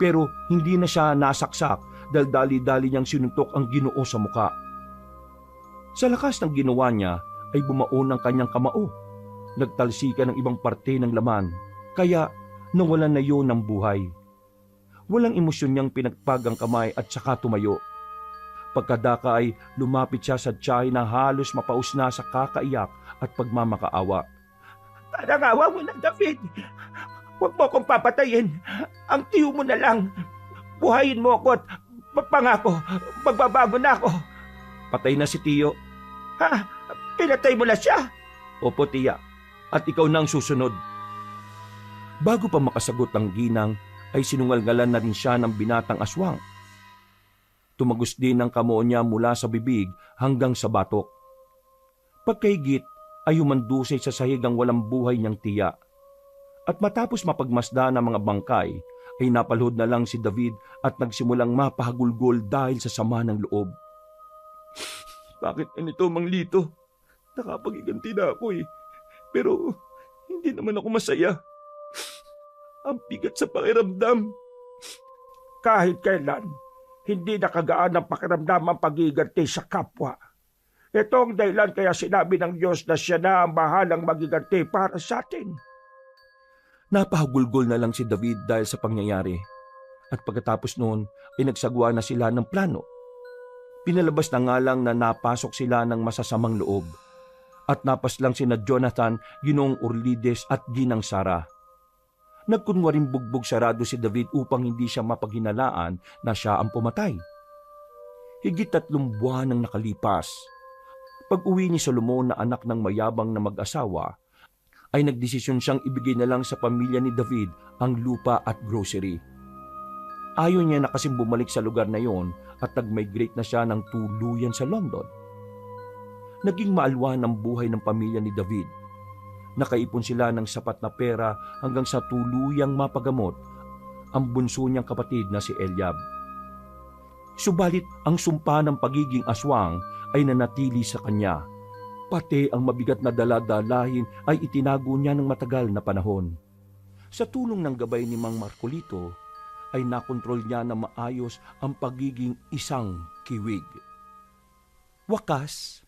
Pero hindi na siya nasaksak dahil dali-dali niyang sinuntok ang Ginoo sa muka. Sa lakas ng ginawa niya ay bumaon ang kanyang kamao. Nagtalsikan ng ibang parte ng laman, kaya nawalan na yun ng buhay. Walang emosyon niyang pinagpag ang kamay at saka tumayo. Pagkadaka ay lumapit siya sa tiyahin na halos mapaus na sa kakaiyak at pagmamakaawa. Parang awa mo na, David. Huwag mo akong papatayin. Ang tiyo mo na lang. Buhayin mo ako at pangako, magbabago na ako. Patay na si Tiyo. Ha? Pinatay mo na siya? Opo, Tiya. At ikaw nang susunod. Bago pa makasagot ang ginang, ay sinungalgalan na rin siya ng binatang aswang. Tumagos din ang kamao niya mula sa bibig hanggang sa batok. Pagkaigit ay humandusay sa sahig ang walang buhay niyang tiya. At matapos mapagmasda ng mga bangkay, ay napalhod na lang si David at nagsimulang mapahagulgol dahil sa sama ng loob. Bakit ganito, Mang Lito? Nakapagiganti na ako Pero hindi naman ako masaya. Ang bigat sa pakiramdam. Kahit kailan, hindi nakagaan ang pakiramdam ang pagiganti sa kapwa. Ito ang dahilan kaya sinabi ng Diyos na siya na ang bahalang magiganti para sa atin. Napahagulgol na lang si David dahil sa pangyayari. At pagkatapos noon ay nagsagawa na sila ng plano. Pinalabas na nga lang na napasok sila ng masasamang loob. At napaslang sina Jonathan, Ginoong Orlides at Ginang Sara. Nagkunwaring bugbog sarado si David upang hindi siya mapaghinalaan na siya ang pumatay. Higit 3 buwan ang nakalipas. Pag-uwi ni Solomon na anak ng mayabang na mag-asawa, ay nagdesisyon siyang ibigay na lang sa pamilya ni David ang lupa at grocery. Ayaw niya na kasing bumalik sa lugar na yon at nag-migrate na siya ng tuluyan sa London. Naging maalwan ang buhay ng pamilya ni David. Nakaipon sila ng sapat na pera hanggang sa tuluyang mapagamot ang bunso niyang kapatid na si Eliab. Subalit ang sumpa ng pagiging aswang ay nanatili sa kanya. Pati ang mabigat na daladalahin ay itinago niya ng matagal na panahon. Sa tulong ng gabay ni Mang Marcolito, ay nakontrol niya na maayos ang pagiging isang kiwig. Wakas,